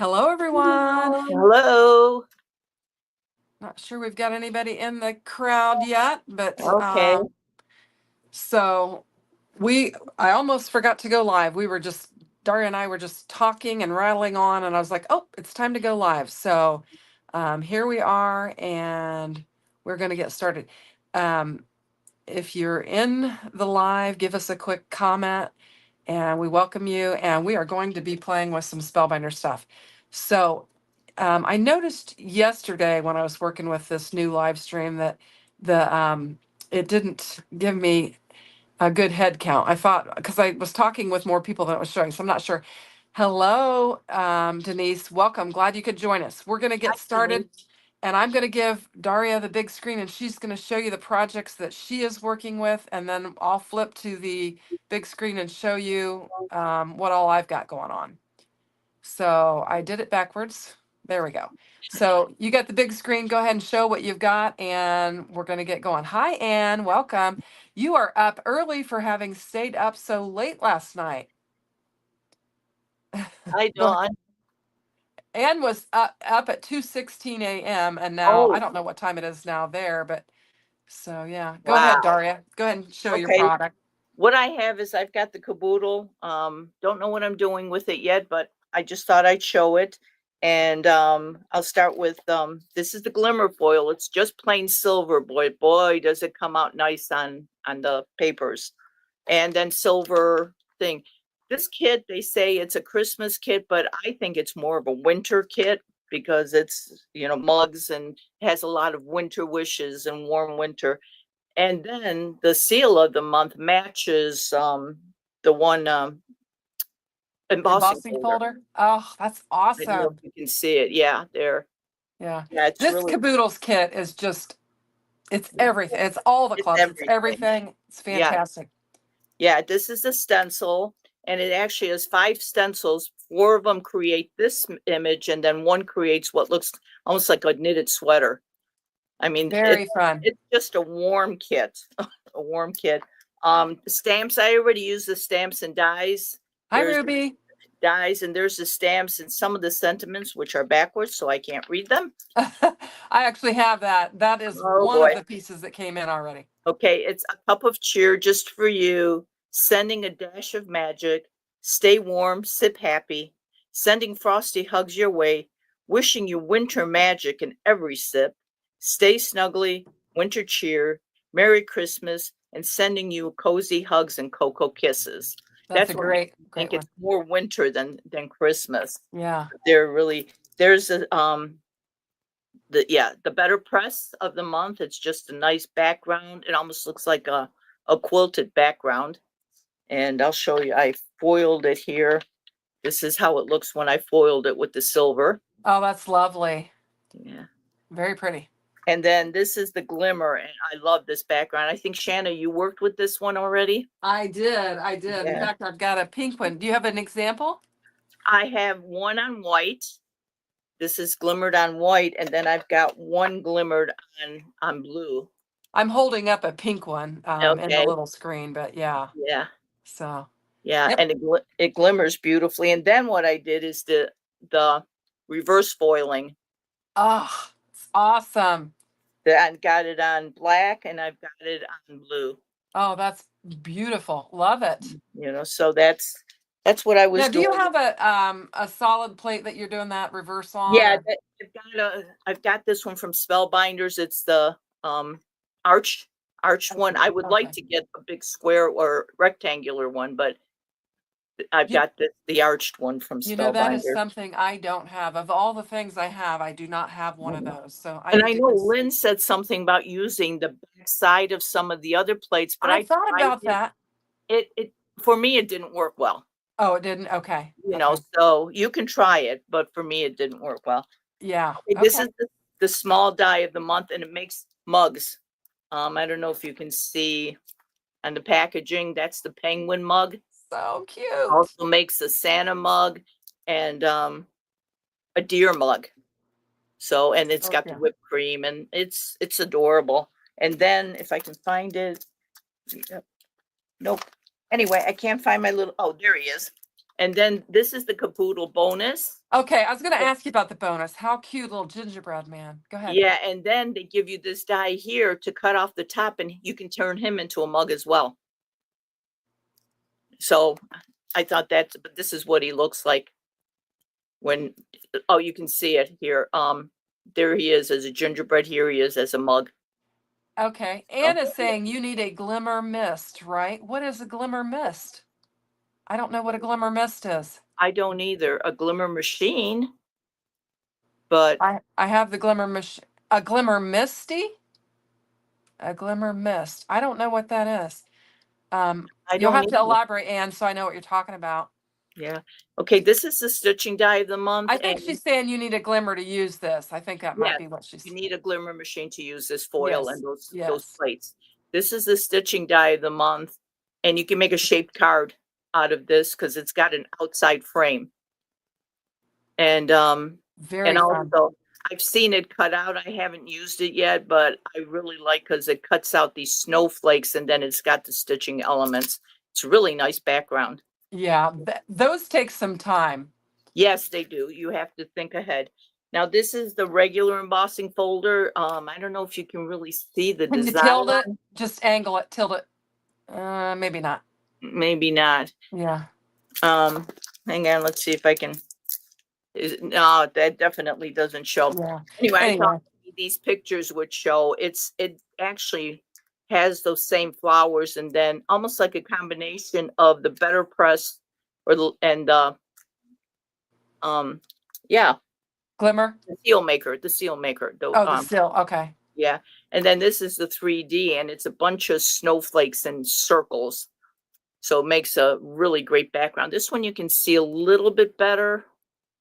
Hello, everyone. Hello. Not sure we've got anybody in the crowd yet, but Okay. so I almost forgot to go live. Daria and I were just talking and rattling on, and I was like, oh, it's time to go live. So here we are, and we're going to get started. If you're in the live, give us a quick comment, and we welcome you. And we are going to be playing with some Spellbinder stuff. So I noticed yesterday when I was working with this new live stream that it didn't give me a good head count. I thought because I was talking with more people than it was showing, so I'm not sure. Hello, Denise. Welcome. Glad you could join us. We're going to get started, and I'm going to give Daria the big screen, and she's going to show you the projects that she is working with, and then I'll flip to the big screen and show you what all I've got going on. So I did it backwards. There we go. So you got the big screen. Go ahead and show what you've got, and we're going to get going. Hi, Anne. Welcome. You are up early for having stayed up so late last night. Hi, Dawn. Anne was up at 2:16 a.m. and now I don't know what time it is now there, but so yeah. Go ahead, Daria. Go ahead and show your product. What I have is I've got the caboodle. Don't know what I'm doing with it yet, but I just thought I'd show it. And I'll start with this is the glimmer foil. It's just plain silver. Boy, does it come out nice on the papers. And then silver thing. This kit, they say it's a Christmas kit, but I think it's more of a winter kit because it's, mugs and has a lot of winter wishes and warm winter. And then the seal of the month matches the one embossing folder. Oh, that's awesome. I don't know if you can see it. Yeah, there. Yeah. Yeah, this really... Caboodles kit is just, it's everything. It's all the clubs. It's everything. It's fantastic. Yeah, this is a stencil, and it actually has 5 stencils. 4 of them create this image, and then one creates what looks almost like a knitted sweater. I mean, very fun. It's just a warm kit, a warm kit. Stamps, I already use the stamps and dies. Hi, Ruby. Dies, and there's the stamps and some of the sentiments, which are backwards, so I can't read them. I actually have that. That is one of the pieces that came in already. Okay, it's a cup of cheer just for you, sending a dash of magic, stay warm, sip happy, sending frosty hugs your way, wishing you winter magic in every sip, stay snuggly, winter cheer, Merry Christmas, and sending you cozy hugs and cocoa kisses. That's a great I think it's more winter than Christmas. Yeah. They're really, there's a the better press of the month. It's just a nice background. It almost looks like a quilted background. And I'll show you, I foiled it here. This is how it looks when I foiled it with the silver. Oh, that's lovely. Yeah. Very pretty. And then this is the glimmer, and I love this background. I think, Shanna, you worked with this one already? I did. Yeah. In fact, I've got a pink one. Do you have an example? I have one on white. This is glimmered on white, and then I've got one glimmered on blue. I'm holding up a pink one in the little screen, but yeah. Yeah. So. Yeah, yep. And it glimmers beautifully. And then what I did is the reverse foiling. Oh, it's awesome. I got it on black and I've got it on blue. Oh, that's beautiful. Love it. So that's what I was doing. Do you have a solid plate that you're doing that reverse on? Yeah, I've got this one from Spellbinders. It's the arched one. I would like to get a big square or rectangular one, but I've got the arched one from Spellbinders. That is something I don't have. Of all the things I have, I do not have one of those. So I know Lynn said something about using the back side of some of the other plates, but I thought about that. It for me, it didn't work well. Oh, it didn't? Okay. So you can try it, but for me, it didn't work well. Yeah. This is the small die of the month, and it makes mugs. I don't know if you can see on the packaging, that's the penguin mug. So cute. Also makes a Santa mug and a deer mug. So, and it's got the whipped cream, and it's adorable. And then if I can find it, nope. Anyway, I can't find my little, oh, there he is. And then this is the caboodle bonus. Okay, I was going to ask you about the bonus. How cute, little gingerbread man. Go ahead. Yeah, and then they give you this die here to cut off the top, and you can turn him into a mug as well. So I thought but this is what he looks like when, oh, you can see it here. There he is as a gingerbread. Here he is as a mug. Okay, Anne is saying you need a glimmer mist, right? What is a glimmer mist? I don't know what a glimmer mist is. I don't either. A glimmer machine, but I have the glimmer machine. A glimmer misty? A glimmer mist. I don't know what that is. I You'll don't have to either. elaborate, Anne, so I know what you're talking about. Yeah. Okay, this is the stitching die of the month. I think And she's saying you need a glimmer to use this. I think that might yes, be what she's. you need a glimmer machine to use this foil Yes, and those yes. plates. This is the stitching die of the month, and you can make a shaped card out of this because it's got an outside frame. And Very fun. also I've seen it cut out. I haven't used it yet, but I really like because it cuts out these snowflakes and then it's got the stitching elements. It's a really nice background. Yeah, those take some time. Yes, they do. You have to think ahead. Now, this is the regular embossing folder. I don't know if you can really see the Can you design. tilt it? Just angle it, tilt it. Maybe not. Maybe not. Yeah. Hang on, let's see if I can. No, that definitely doesn't show. Yeah. Anyway, I Anyway. thought these pictures would show. It actually has those same flowers, and then almost like a combination of the better press yeah, Glimmer? the seal maker. Oh, the seal. Okay. Yeah. And then this is the 3D, and it's a bunch of snowflakes and circles. So it makes a really great background. This one you can see a little bit better.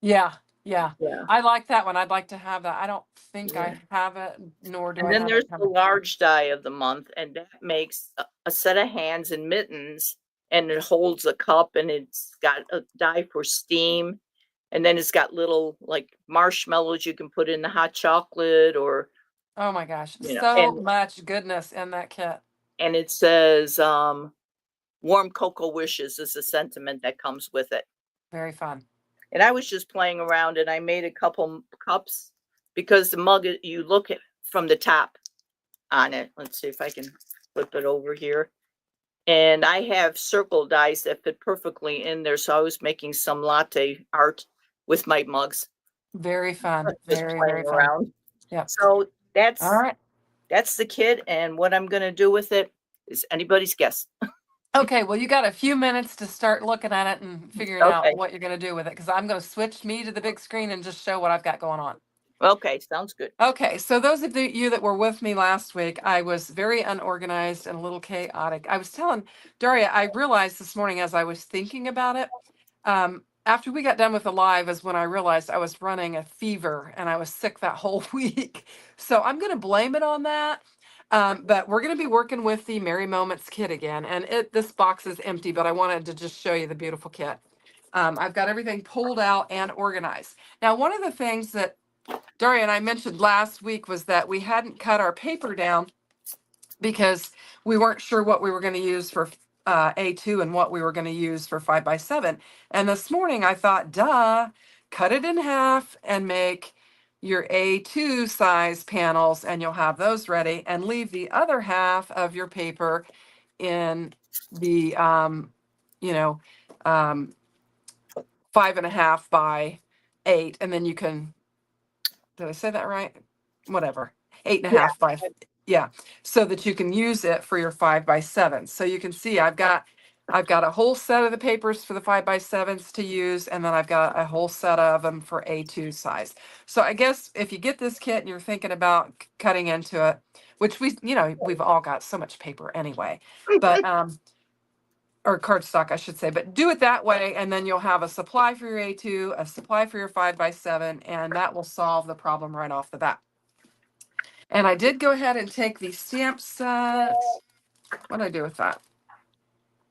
Yeah. Yeah. Yeah. I like that one. I'd like to have that. I don't think Yeah. I have it, nor do And I then have there's it the coming. large die of the month, and that makes a set of hands and mittens, and it holds a cup, and it's got a die for steam. And then it's got little like marshmallows you can put in the hot chocolate or, Oh my gosh. you know, So much goodness in that kit. and it says, warm cocoa wishes is the sentiment that comes with it. Very fun. And I was just playing around and I made a couple cups because the mug, you look at from the top on it. Let's see if I can flip it over here. And I have circle dies that fit perfectly in there. So I was making some latte art with my mugs. Very fun. Just Very, playing very fun. around. Yeah. So that's all right. That's the kit. And what I'm going to do with it is anybody's guess. Okay, well, you got a few minutes to start looking at it and figuring out what you're going to do with it, because I'm going to switch me to the big screen and just show what I've got going on. Okay, sounds good. Okay, so those of you that were with me last week, I was very unorganized and a little chaotic. I was telling Daria, I realized this morning as I was thinking about it, after we got done with the live is when I realized I was running a fever and I was sick that whole week. So I'm going to blame it on that. But we're going to be working with the Merry Moments kit again. And this box is empty, but I wanted to just show you the beautiful kit. I've got everything pulled out and organized. Now, one of the things that Daria and I mentioned last week was that we hadn't cut our paper down because we weren't sure what we were going to use for A2 and what we were going to use for 5x7. And this morning I thought, duh, cut it in half and make your A2 size panels, and you'll have those ready, and leave the other half of your paper in the, 5.5 by 8. And then you can, did I say that right? Whatever. 8.5 by, yeah. So that you can use it for your 5x7. So you can see I've got a whole set of the papers for the 5x7s to use, and then I've got a whole set of them for A2 size. So I guess if you get this kit and you're thinking about cutting into it, which we've all got so much paper anyway, but or cardstock, I should say, but do it that way, and then you'll have a supply for your A2, a supply for your 5x7, and that will solve the problem right off the bat. And I did go ahead and take the stamp set. What did I do with that?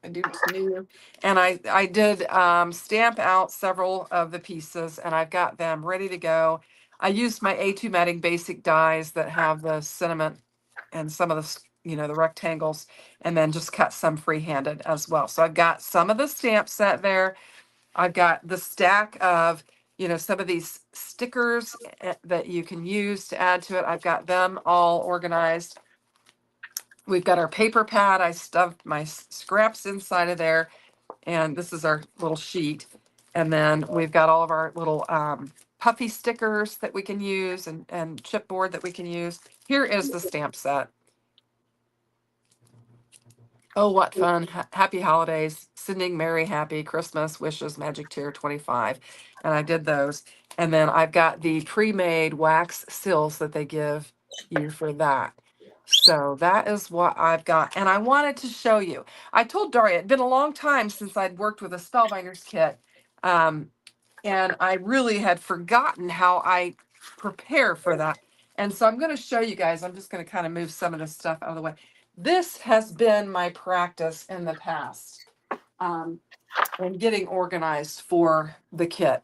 I do new. And I did stamp out several of the pieces, and I've got them ready to go. I used my A2 matting basic dies that have the sentiment and some of the the rectangles, and then just cut some freehanded as well. So I've got some of the stamp set there. I've got the stack of, some of these stickers that you can use to add to it. I've got them all organized. We've got our paper pad. I stuffed my scraps inside of there. And this is our little sheet. And then we've got all of our little puffy stickers that we can use and chipboard that we can use. Here is the stamp set. Oh, what fun. Happy holidays. Sending Merry Happy Christmas Wishes Magic Tear 25. And I did those. And then I've got the pre-made wax seals that they give you for that. So that is what I've got. And I wanted to show you. I told Daria, it'd been a long time since I'd worked with a Spellbinders kit. And I really had forgotten how I prepare for that. And so I'm going to show you guys. I'm just going to kind of move some of this stuff out of the way. This has been my practice in the past, in getting organized for the kit.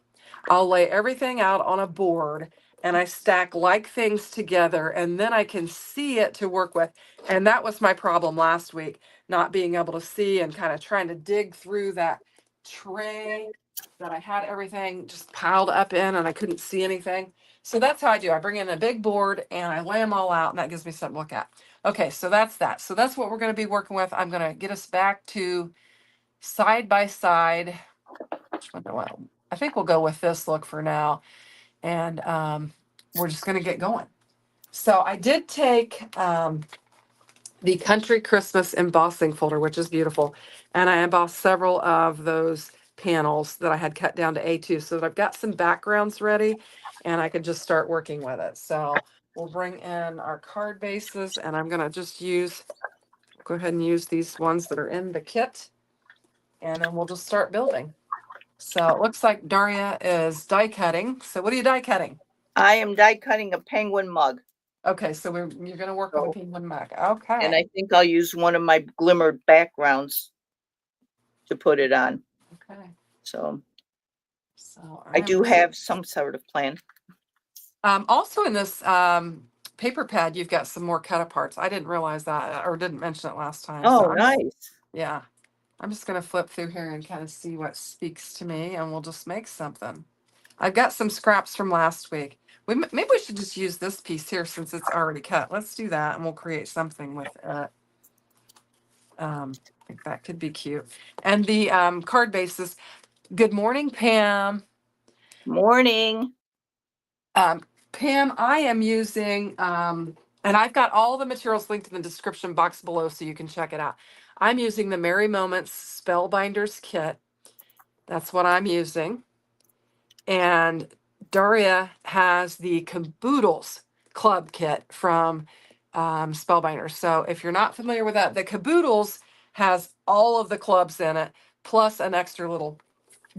I'll lay everything out on a board and I stack like things together, and then I can see it to work with. And that was my problem last week, not being able to see and kind of trying to dig through that tray that I had everything just piled up in and I couldn't see anything. So that's how I do. I bring in a big board and I lay them all out, and that gives me something to look at. Okay, so that's that. So that's what we're going to be working with. I'm going to get us back to side by side. Which one do I think we'll go with this look for now. And we're just going to get going. So I did take the Country Christmas embossing folder, which is beautiful. And I embossed several of those panels that I had cut down to A2 so that I've got some backgrounds ready and I could just start working with it. So we'll bring in our card bases, and I'm going to just go ahead and use these ones that are in the kit, and then we'll just start building. So it looks like Daria is die cutting. So what are you die cutting? I am die cutting a penguin mug. Okay, so you're going to work with a penguin mug. Okay. And I think I'll use one of my glimmer backgrounds to put it on. Okay. So So I do have some sort of plan. Also in this paper pad, you've got some more cut aparts. I didn't realize that, or didn't mention it last time. Oh, So nice. Yeah. I'm just going to flip through here and kind of see what speaks to me, and we'll just make something. I've got some scraps from last week. Maybe we should just use this piece here since it's already cut. Let's do that, and we'll create something with it. I think that could be cute. And the card bases. Good morning, Pam. Morning. Pam, I am using, and I've got all the materials linked in the description box below so you can check it out. I'm using the Merry Moments Spellbinders kit. That's what I'm using. And Daria has the Caboodles Club kit from Spellbinders. So if you're not familiar with that, the Caboodles has all of the clubs in it, plus an extra little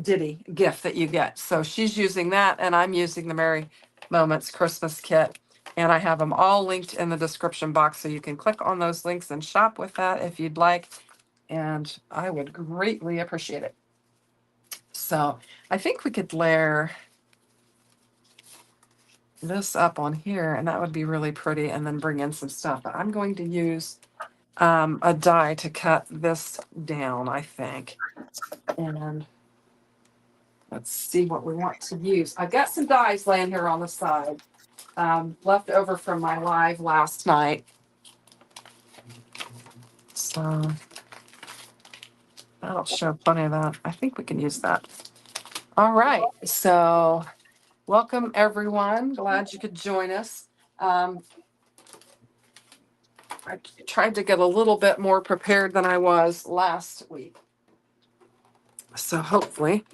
ditty gift that you get. So she's using that, and I'm using the Merry Moments Christmas kit. And I have them all linked in the description box, so you can click on those links and shop with that if you'd like. And I would greatly appreciate it. So I think we could layer this up on here, and that would be really pretty, and then bring in some stuff. But I'm going to use a die to cut this down, I think. And let's see what we want to use. I've got some dies laying here on the side, left over from my live last night. So that'll show plenty of that. I think we can use that. All right. So welcome, everyone. Glad you could join us. I tried to get a little bit more prepared than I was last week. So hopefully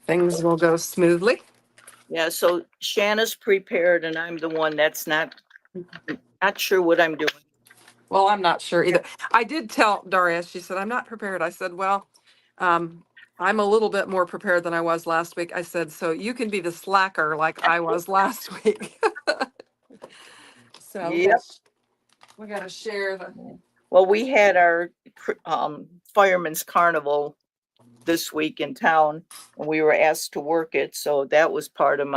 things will go smoothly. Yeah, so Shanna's prepared and I'm the one that's not sure what I'm doing. Well, I'm not sure either. I did tell Daria, she said, I'm not prepared. I said, well, I'm a little bit more prepared than I was last week. I said, so you can be the slacker like I was last week. So Yep. we got to share the. Well, we had our fireman's carnival this week in town, and we were asked to work it. So that was part of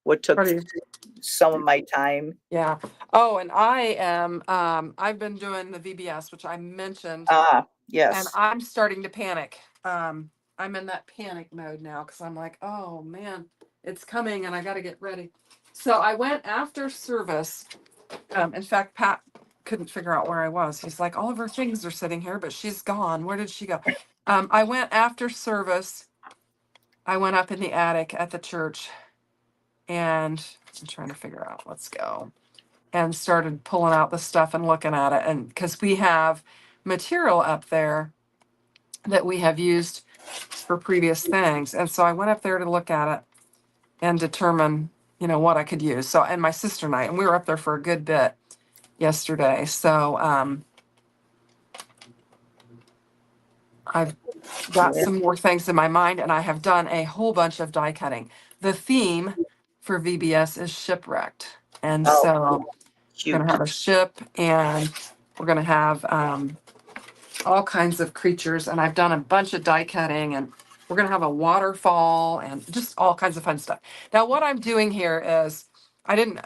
what took some of my time. Yeah. Oh, and I am, I've been doing the VBS, which I mentioned. Yes. And I'm starting to panic. I'm in that panic mode now because I'm like, oh man, it's coming and I got to get ready. So I went after service. In fact, Pat couldn't figure out where I was. He's like, all of her things are sitting here, but she's gone. Where did she go? I went after service. I went up in the attic at the church and I'm trying to figure out, let's go. And started pulling out the stuff and looking at it. And because we have material up there that we have used for previous things. And so I went up there to look at it and determine, what I could use. So, and my sister and I, and we were up there for a good bit yesterday. So, I've got Yeah. some more things in my mind and I have done a whole bunch of die cutting. The theme for VBS is shipwrecked. And Oh, so we're going to cute. have a ship and we're going to have, all kinds of creatures, and I've done a bunch of die cutting, and we're gonna have a waterfall and just all kinds of fun stuff. Now, what I'm doing here is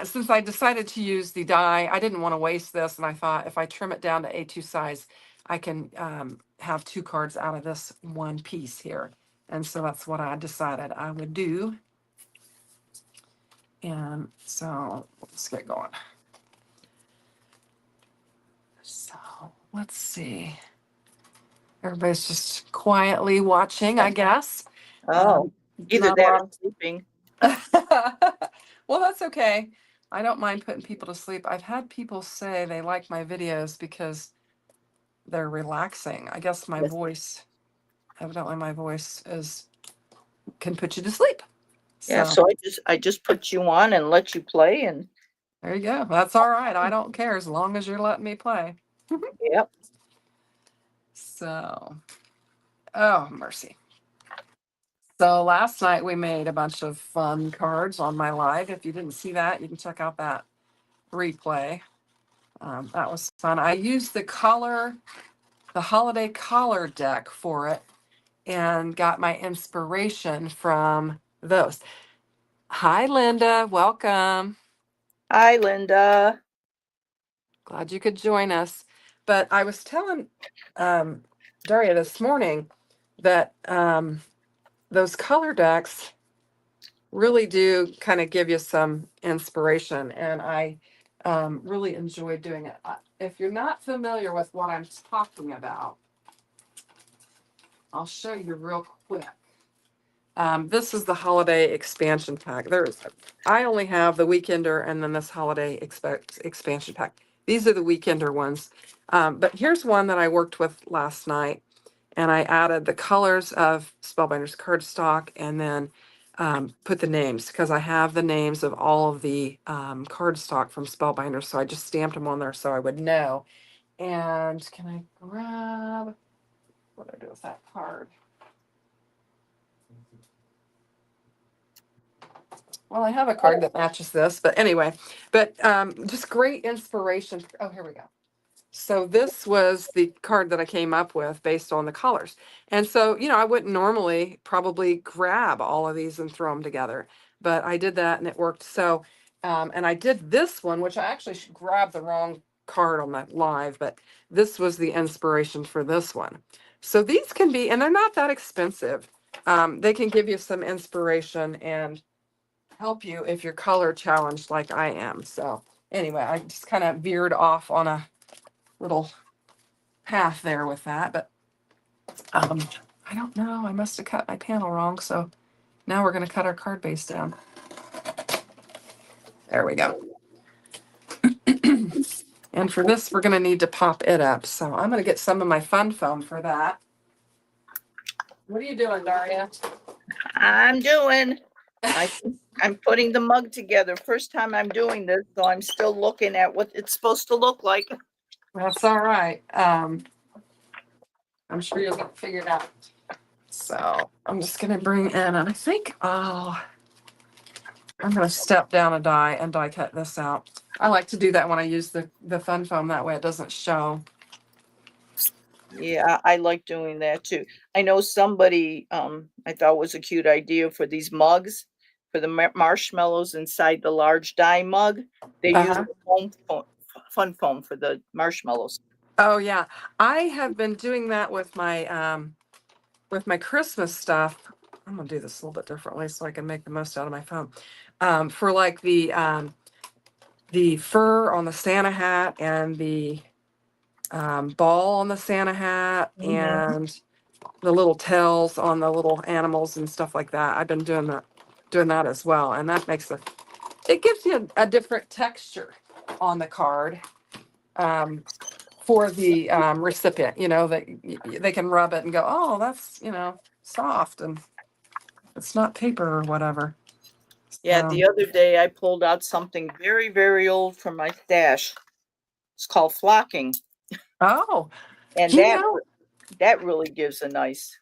since I decided to use the die, I didn't want to waste this, and I thought if I trim it down to A2 size, I can have 2 cards out of this one piece here. And so that's what I decided I would do. And so let's get going. So let's see. Everybody's just quietly watching, I guess. Oh, either Not a that or lot sleeping. well, that's okay. I don't mind putting people to sleep. I've had people say they like my videos because they're relaxing. I guess my Yes. voice, evidently my voice can put you to sleep. Yeah, So so I just put you on and let you play and there you go. That's all right. I don't care as long as you're letting me play. yep. So, oh, mercy. So last night we made a bunch of fun cards on my live. If you didn't see that, you can check out that replay. That was fun. I used the holiday collar deck for it and got my inspiration from those. Hi, Linda. Welcome. Hi, Linda. Glad you could join us. But I was telling um, Daria this morning that those color decks really do kind of give you some inspiration, and I really enjoy doing it. If you're not familiar with what I'm talking about, I'll show you real quick. This is the holiday expansion pack. I only have the Weekender and then this holiday expansion pack. These are the Weekender ones. But here's one that I worked with last night, and I added the colors of Spellbinders cardstock and then put the names because I have the names of all of the cardstock from Spellbinders. So I just stamped them on there so I would know. And can I grab what do I do with that card? Well, I have a card that matches this, but anyway, just great inspiration. Oh, here we go. So this was the card that I came up with based on the colors. And so, I wouldn't normally probably grab all of these and throw them together, but I did that and it worked. So, and I did this one, which I actually grabbed the wrong card on that live, but this was the inspiration for this one. So these can be, and they're not that expensive. They can give you some inspiration and help you if you're color challenged like I am. So anyway, I just kind of veered off on a little path there with that, but I don't know. I must have cut my panel wrong. So now we're going to cut our card base down. There we go. And for this, we're going to need to pop it up. So I'm going to get some of my fun foam for that. What are you doing, Daria? I'm doing. I'm putting the mug together. First time I'm doing this, so I'm still looking at what it's supposed to look like. That's all right. I'm sure you'll get it figured out. So I'm just going to bring in, and I think, I'm going to step down a die and die cut this out. I like to do that when I use the fun foam. That way it doesn't show. Yeah, I like doing that too. I know somebody I thought was a cute idea for these mugs for the marshmallows inside the large die mug. They use Uh-huh. the fun foam for the marshmallows. Oh yeah, I have been doing that with my with my Christmas stuff, I'm gonna do this a little bit differently so I can make the most out of my phone. For like the fur on the Santa hat and the ball on the Santa hat Mhm. and the little tails on the little animals and stuff like that. I've been doing that as well, and that makes it gives you a different texture on the card. For the recipient, that they can rub it and go, oh, that's, soft and it's not paper or whatever. Yeah, So, the other day I pulled out something very, very old from my stash. It's called flocking, oh, and you that know, that really gives a nice.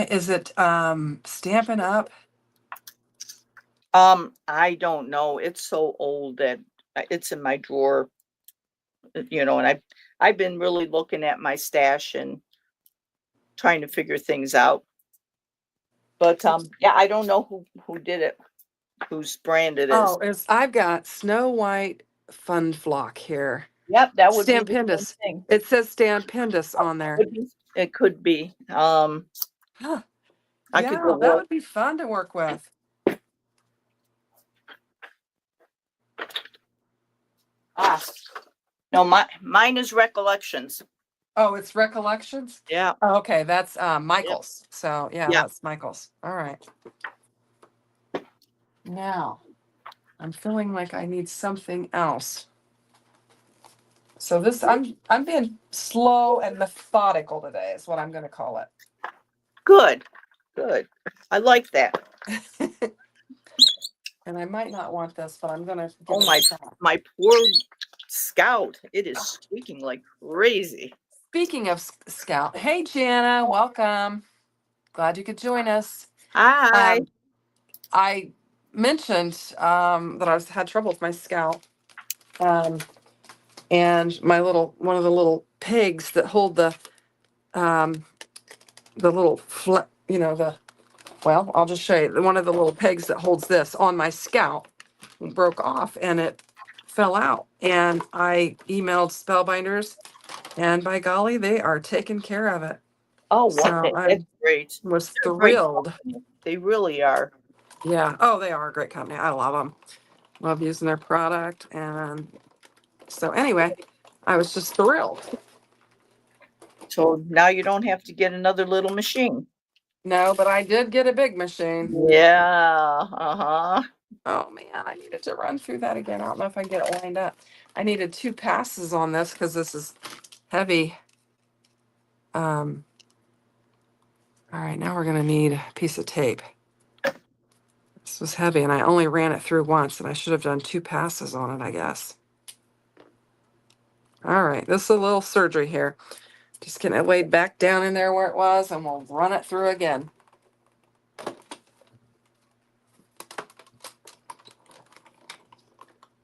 is it Stampin' Up? I don't know. It's so old that it's in my drawer, and I've been really looking at my stash and trying to figure things out. But yeah, I don't know who did it, whose brand it is. Oh, I've got Snow White Fun Flock here. Yep, that would be the same Stampendous. thing. It says Stampendous on there. It could be. Huh. I could Yeah, go that look. would be fun to work with. Ah, no, mine is recollections. Oh, it's Recollections? Yeah, Oh, okay, that's yeah, Michael's. So yeah, yeah. that's Michael's. All right. Now, I'm feeling like I need something else. So this I'm being slow and methodical today is what I'm going to call Good, good. I like that. it. And I might not want this, but I'm going to give Oh it a my, shot. my poor Scout. It is squeaking like crazy. Speaking of Scout, hey Jana, welcome. Glad you could join us. Hi. Um, I mentioned that had trouble with my Scout, and my one of the little pegs that hold um, the little well, I'll just show you. One of the little pegs that holds this on my Scout broke off and it fell out. And I emailed Spellbinders, and by golly, they are taking care of it. Oh, So I that's great. was They're a great thrilled. company. They really are. Yeah. Oh, they are a great company. I love them. Love using their product. And so anyway, I was just thrilled. So now you don't have to get another little machine. No, but I did get a big machine. Yeah. Uh-huh. Oh man, I needed to run through that again. I don't know if I can get it lined up. I needed 2 passes on this because this is heavy. All right, now we're gonna need a piece of tape. This was heavy and I only ran it through once and I should have done 2 passes on it, I guess. All right, this is a little surgery here. Just getting it laid back down in there where it was and we'll run it through again.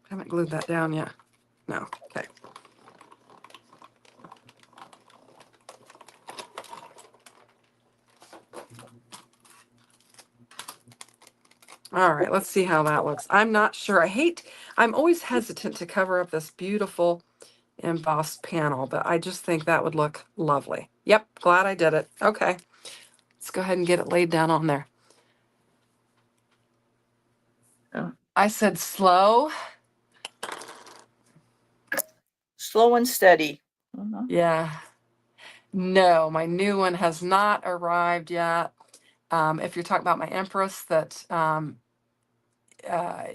Haven't glued that down yet. No, okay. All right, let's see how that looks. I'm not sure. I'm always hesitant to cover up this beautiful embossed panel, but I just think that would look lovely. Yep, glad I did it. Okay, let's go ahead and get it laid down on there. Oh. I said slow. Slow and steady. Uh-huh. Yeah. No, my new one has not arrived yet. If you're talking about my Empress that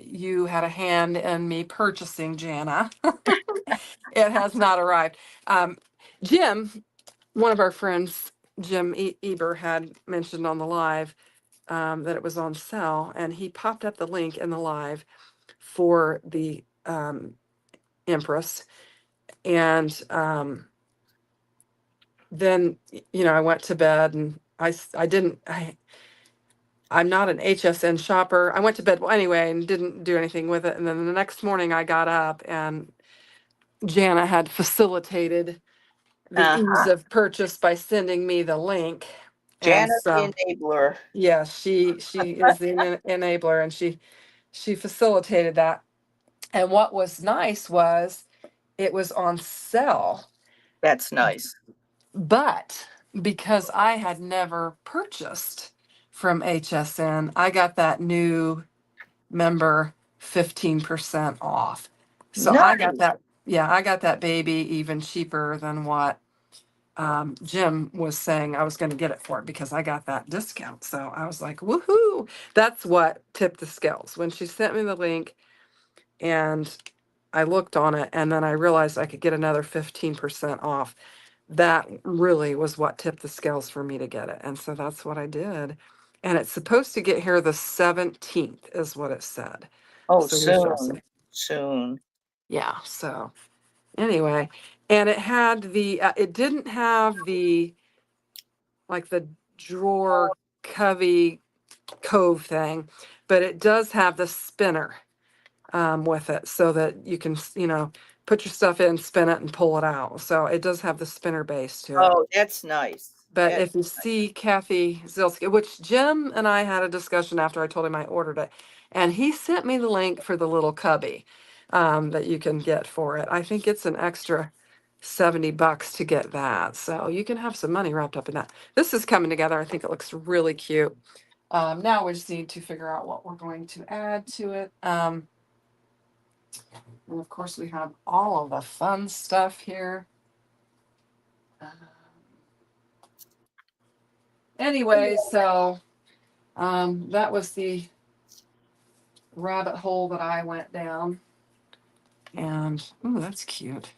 you had a hand in me purchasing, Jana, it has not arrived. Jim, one of our friends, Jim Eber, had mentioned on the live that it was on sale, and he popped up the link in the live for the Empress. And then, I went to bed and I didn't, I'm not an HSN shopper. I went to bed anyway and didn't do anything with it. And then the next morning I got up and Jana had facilitated the ease Uh-huh. of purchase by sending me the link. And Janet the so, enabler. yeah, she is the enabler, and she facilitated that. And what was nice was it was on sale, That's nice. but because I had never purchased from HSN, I got that new member 15% off. So I got Nice. that, yeah, I got that baby even cheaper than what Jim was saying I was going to get it for because I got that discount. So I was like, woohoo. That's what tipped the scales. When she sent me the link and I looked on it and then I realized I could get another 15% off. That really was what tipped the scales for me to get it. And so that's what I did. And it's supposed to get here the 17th is what it said. Oh, So we shall see. soon, soon. Yeah. So anyway, and it had it didn't have the, like the drawer covey cove thing, but it does have the spinner with it so that you can, put your stuff in, spin it, and pull it out. So it does have the spinner base to it. Oh, that's nice. But That's if you see Kathy Zilski, which Jim and I had a discussion after I told him I ordered it, and he sent me the link for the little cubby that you can get for it. I think it's an extra $70 to get that. So you can have some money wrapped up in that. This is coming together. I think it looks really cute. Now we just need to figure out what we're going to add to it. And of course, we have all of the fun stuff here. Anyway, so that was the rabbit hole that I went down. And, ooh, that's cute.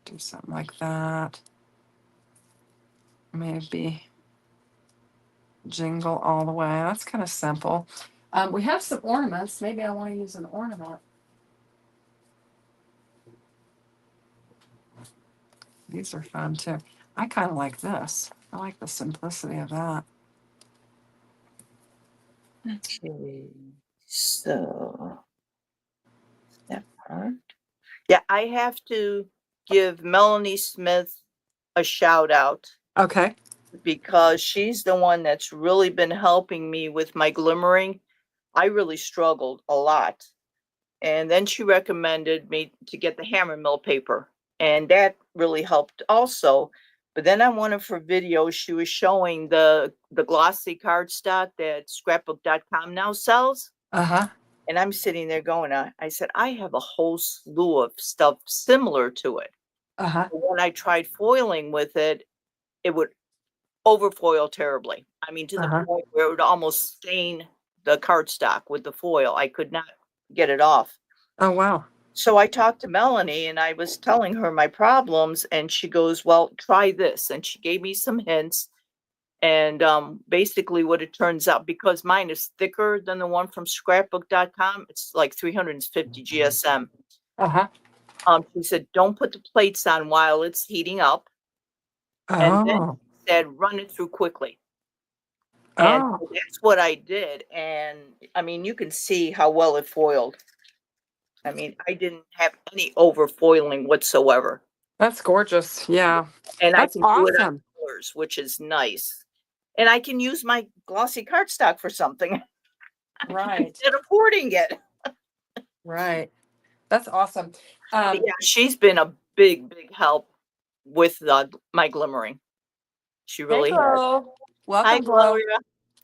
Do something like that. Maybe jingle all the way. That's kind of simple. We have some ornaments. Maybe I want to use an ornament. These are fun too. I kind of like this. I like the simplicity of that. okay. So that part. Yeah, I have to give Melanie Smith a shout out Okay. because she's the one that's really been helping me with my glimmering. I really struggled a lot. And then she recommended me to get the hammer mill paper, and that really helped also. But then on one of her videos, she was showing the glossy cardstock that scrapbook.com now sells. Uh-huh. And I'm sitting there going, I said, I have a whole slew of stuff similar to it. Uh-huh. But when I tried foiling with it, it would overfoil terribly. I mean, to the Uh-huh. point where it would almost stain the cardstock with the foil. I could not get it off. Oh, wow. So I talked to Melanie and I was telling her my problems, and she goes, well, try this. And she gave me some hints. And basically, what it turns out, because mine is thicker than the one from scrapbook.com, it's like 350 GSM. Uh-huh. She said, don't put the plates on while it's heating up. And then Oh. she said, run it through quickly. And Oh. so that's what I did. And I mean, you can see how well it foiled. I mean, I didn't have any overfoiling whatsoever. That's gorgeous. Yeah. And I That's can do it on awesome. colors, which is nice. And I can use my glossy cardstock for something Right. instead of hoarding it. Right. That's awesome. But yeah, she's been a big, big help with my glimmering. She Hey, really has. Flo. Hi, Welcome, Flo. Gloria.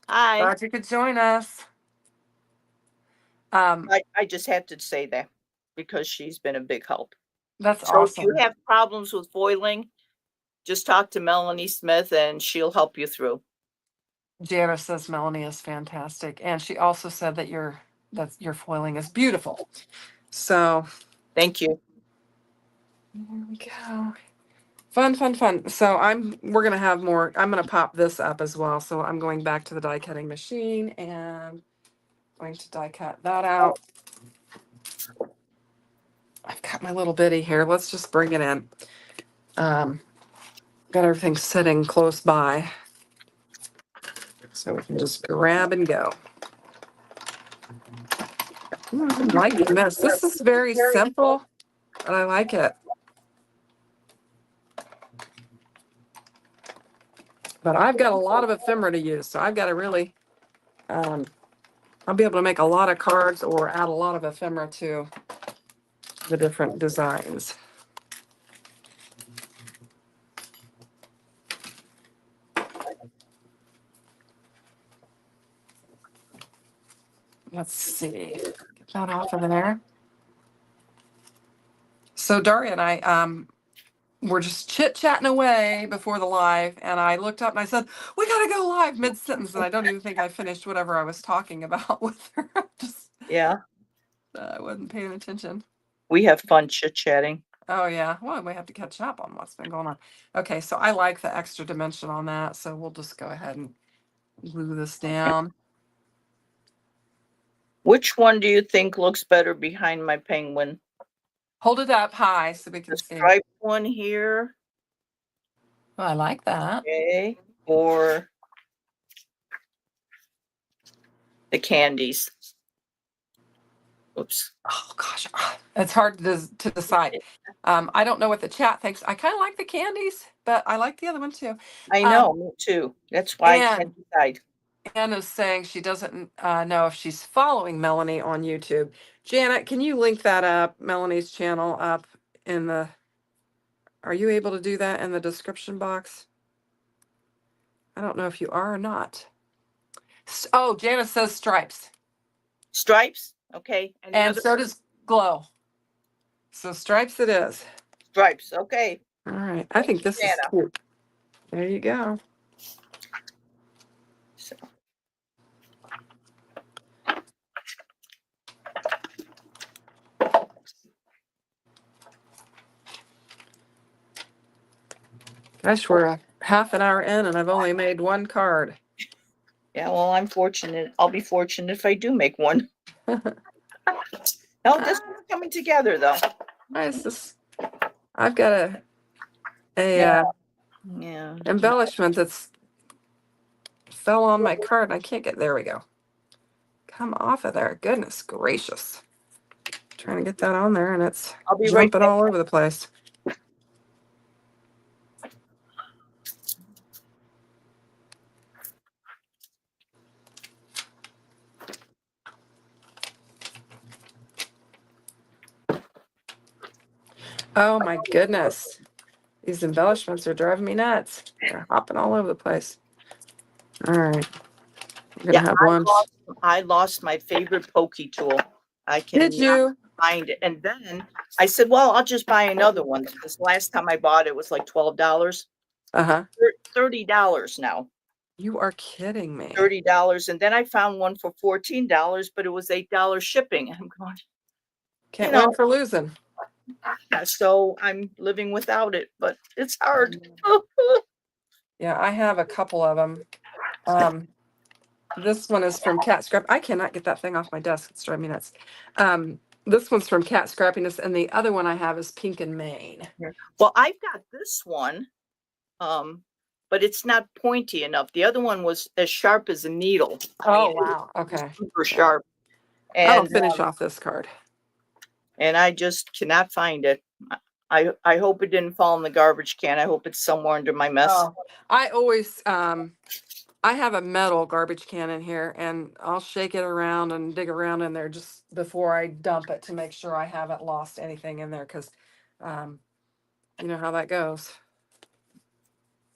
Hi. Glad you could join us. Um, I just had to say that because she's been a big help. that's So if you awesome. have problems with foiling, just talk to Melanie Smith and she'll help you through. Janice says Melanie is fantastic, and she also said that your foiling is beautiful. So Thank you. there we go. Fun, fun, fun. So we're gonna have more. I'm gonna pop this up as well. So I'm going back to the die cutting machine and going to die cut that out. I've got my little bitty here. Let's just bring it in. Got everything sitting close by. So we can just grab and go. I'm liking this. This is very simple, but I like it. But I've got a lot of ephemera to use, so I've got to really, I'll be able to make a lot of cards or add a lot of ephemera to the different designs. let's see, get that off of there. So Daria and I were just chit-chatting away before the live, and I looked up and I said, we gotta go live mid-sentence, and I don't even think I finished whatever I was talking about with her. Just Yeah, I wasn't paying attention. we have fun chit-chatting. Oh yeah, well, we have to catch up on what's been going on. Okay, so I like the extra dimension on that, so we'll just go ahead and glue this down. Which one do you think looks better behind my penguin? Hold it up high so we can The see. striped one here, Oh, I like that. okay, or the candies? Oops. Oh gosh, it's hard to decide. I don't know what the chat thinks. I kind of like the candies, but I like the other one too. I know, me too. That's why I And can't decide. Anna's saying she doesn't know if she's following Melanie on YouTube. Janet, can you link that up, Melanie's channel up in the, are you able to do that in the description box? I don't know if you are or not. Oh, Janet says stripes. Stripes, okay, and the And other so does Glow. So stripes it is. stripes, okay. All right. I think this is Jana. cute. There you go. So, Gosh, we're a half an hour in and I've only made one card. yeah, well, I'm fortunate. I'll be fortunate if I do make one. No, this one's coming together though. Nice. This, I've got a Yeah. Yeah. embellishment that's fell on my card. I can't get, there we go. Come off of there. Goodness gracious. Trying to get that on there and it's I'll be right jumping back. all over the place. Oh my goodness. These embellishments are driving me nuts. They're hopping all over the place. All right. We're Yeah, gonna have lunch. I lost my favorite pokey tool. I Did can you? find it. And then I said, well, I'll just buy another one. This last time I bought it was like $12. Uh-huh. $30 now. You are kidding me. $30. And then I found one for $14, but it was $8 shipping. I'm going, Can't you know, win for losing. so I'm living without it, but it's hard. Yeah, I have a couple of them. This one is from Cat Scrap. I cannot get that thing off my desk. It's driving me nuts. This one's from Cat Scrappiness, and the other one I have is Pink and Maine. Well, I've got this one, but it's not pointy enough. The other one was as sharp as a needle. Oh, wow. Okay. Super sharp. I'll And finish off this card. and I just cannot find it. I hope it didn't fall in the garbage can. I hope it's somewhere under my mess. Oh, I always I have a metal garbage can in here, and I'll shake it around and dig around in there just before I dump it to make sure I haven't lost anything in there, because you know how that goes.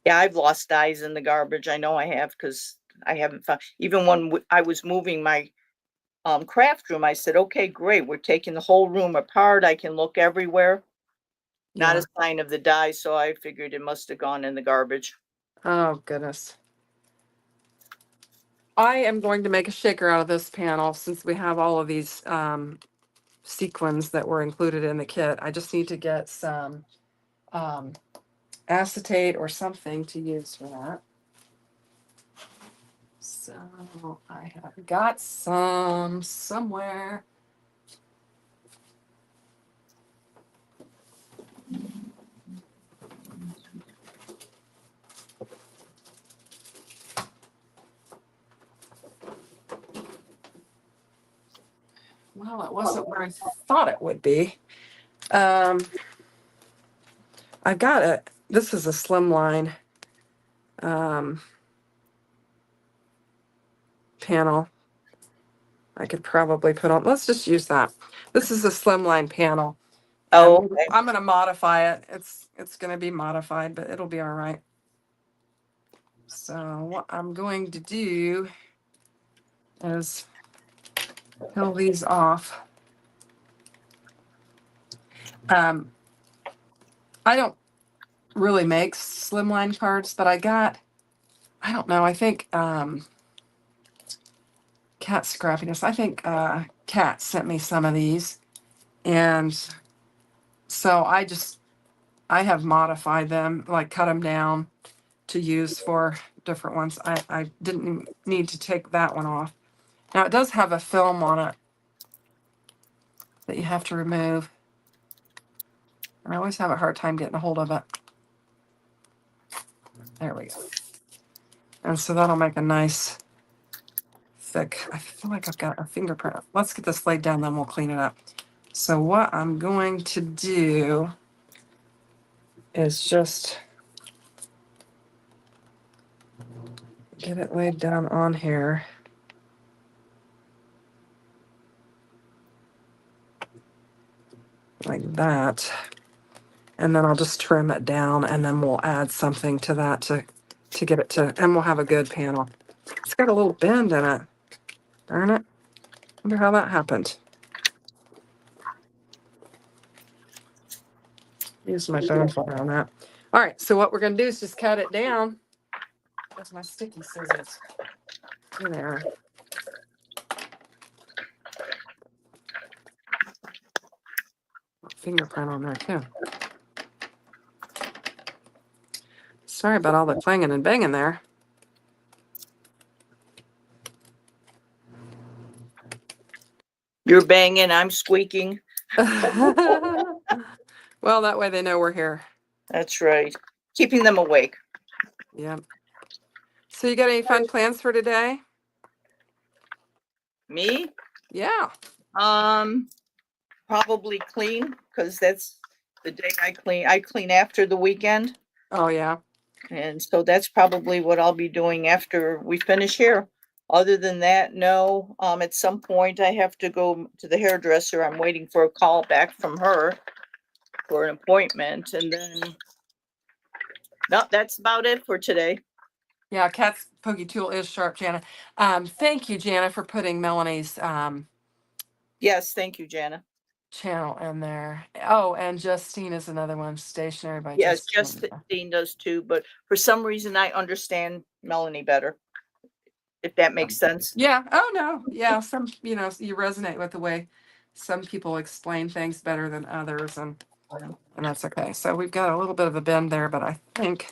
Yeah, I've lost dies in the garbage. I know I have, because I haven't found, even when I was moving my craft room, I said, okay, great, we're taking the whole room apart. I can look everywhere. Not Yeah. a sign of the die, so I figured it must have gone in the garbage. Oh, goodness. I am going to make a shaker out of this panel since we have all of these sequins that were included in the kit. I just need to get some acetate or something to use for that. So I have got some somewhere. Well, it wasn't where I thought it would be. I got it. This is a slimline panel. I could probably put on. Let's just use that. This is a slimline panel. Oh, And okay. I'm going to modify it. It's going to be modified, but it'll be all right. So what I'm going to do is peel these off. I don't really make slimline cards, but I don't know, I think Cat Scrappiness, I think Cat sent me some of these. And so I have modified them, like cut them down to use for different ones. I didn't need to take that one off. Now it does have a film on it that you have to remove. And I always have a hard time getting a hold of it. There we go. And so that'll make a nice thick, I feel like I've got a fingerprint. Let's get this laid down, then we'll clean it up. So what I'm going to do is just get it laid down on here. Like that. And then I'll just trim it down, and then we'll add something to that to get it to, and we'll have a good panel. It's got a little bend in it. Darn it. Wonder how that happened. Use my bone folder on that. All right, so what we're going to do is just cut it down. There's my sticky scissors in there. Fingerprint on there too. Sorry about all the clanging and banging there. You're banging, I'm squeaking. Well, that way they know we're here. That's right. Keeping them awake. Yep. So you got any fun plans for today? Me? Yeah. Probably clean, because that's the day I clean. I clean after the weekend. Oh, yeah. And so that's probably what I'll be doing after we finish here. Other than that, no. At some point I have to go to the hairdresser. I'm waiting for a call back from her for an appointment, and then no, that's about it for today. Yeah, Cat's Pokey Tool is sharp, Jana. Thank you, Jana, for putting Melanie's Yes, thank you, Jana. channel in there. Oh, and Justine is another one, Stationary by Yes, Justine. Justine does too, but for some reason I understand Melanie better, if that makes sense. Yeah. Oh, no. Yeah. Some, you resonate with the way some people explain things better than others, and that's okay. So we've got a little bit of a bend there, but I think.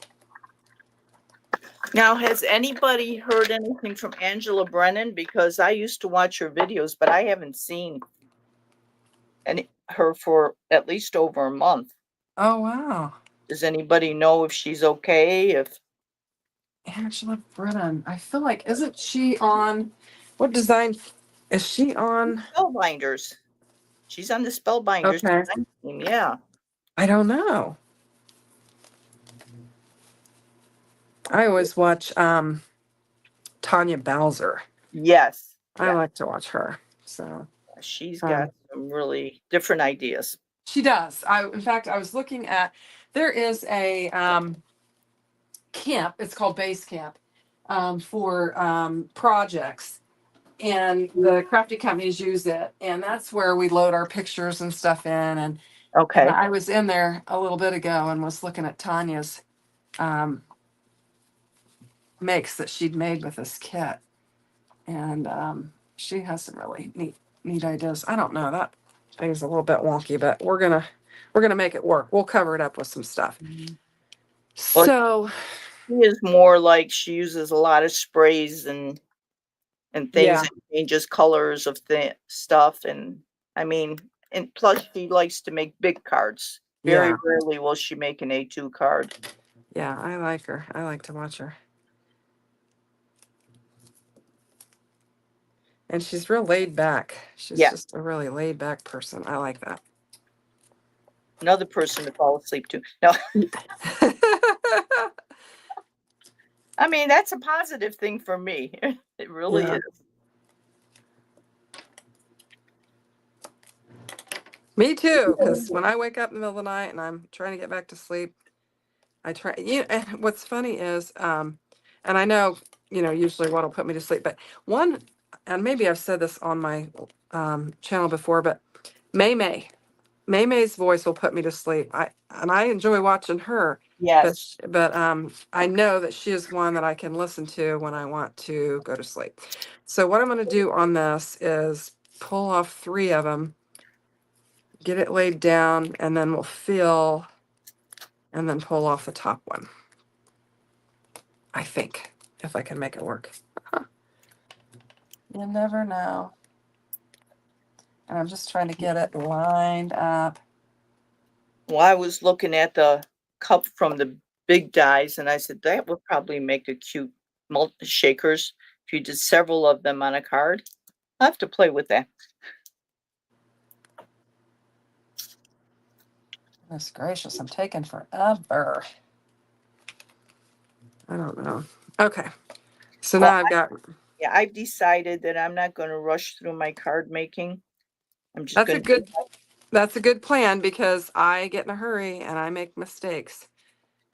Now, has anybody heard anything from Angela Brennan? Because I used to watch her videos, but I haven't seen her for at least over a month. Oh, wow. Does anybody know if she's okay? If Angela Brennan, I feel like, isn't she on, what design is she on? Spellbinders. She's on the Spellbinders Okay. design team, yeah. I don't know. I always watch Tanya Bowser. Yes. I like to watch her. So she's got some really different ideas. She does. In fact, I was looking at, there is a camp, it's called Base Camp, for projects. And the crafty companies use it. And that's where we load our pictures and stuff in. And Okay. I was in there a little bit ago and was looking at Tanya's makes that she'd made with this kit. And she has some really neat ideas. I don't know, that thing's a little bit wonky, but we're gonna make it work. We'll cover it up with some stuff. So she is more like, she uses a lot of sprays and things, yeah, and changes colors of stuff. And I mean, and plus she likes to make big cards. Very rarely will she make an A2 card. Yeah, I like her. I like to watch her. And she's real laid back. She's just a really laid back person. I like that. Another person to fall asleep to. No. I mean, that's a positive thing for me. It really is. Me too, because when I wake up in the middle of the night and I'm trying to get back to sleep, I try. And what's funny is, and I know, usually what'll put me to sleep, but one and maybe I've said this on my channel before, but May May. May May's voice will put me to sleep. I enjoy watching her, but Yes. I know that she is one that I can listen to when I want to go to sleep. So what I'm going to do on this is pull off 3 of them, get it laid down, and then we'll fill and then pull off the top one. I think, if I can make it work. You never know. And I'm just trying to get it lined up. Well, I was looking at the cup from the big dies, and I said that would probably make a cute shakers if you did several of them on a card. I'll have to play with that. Goodness gracious, I'm taking forever. I don't know. Okay. So Well, now I've got, yeah, I've decided that I'm not going to rush through my card making. I'm just that's a going to. good plan because I get in a hurry and I make mistakes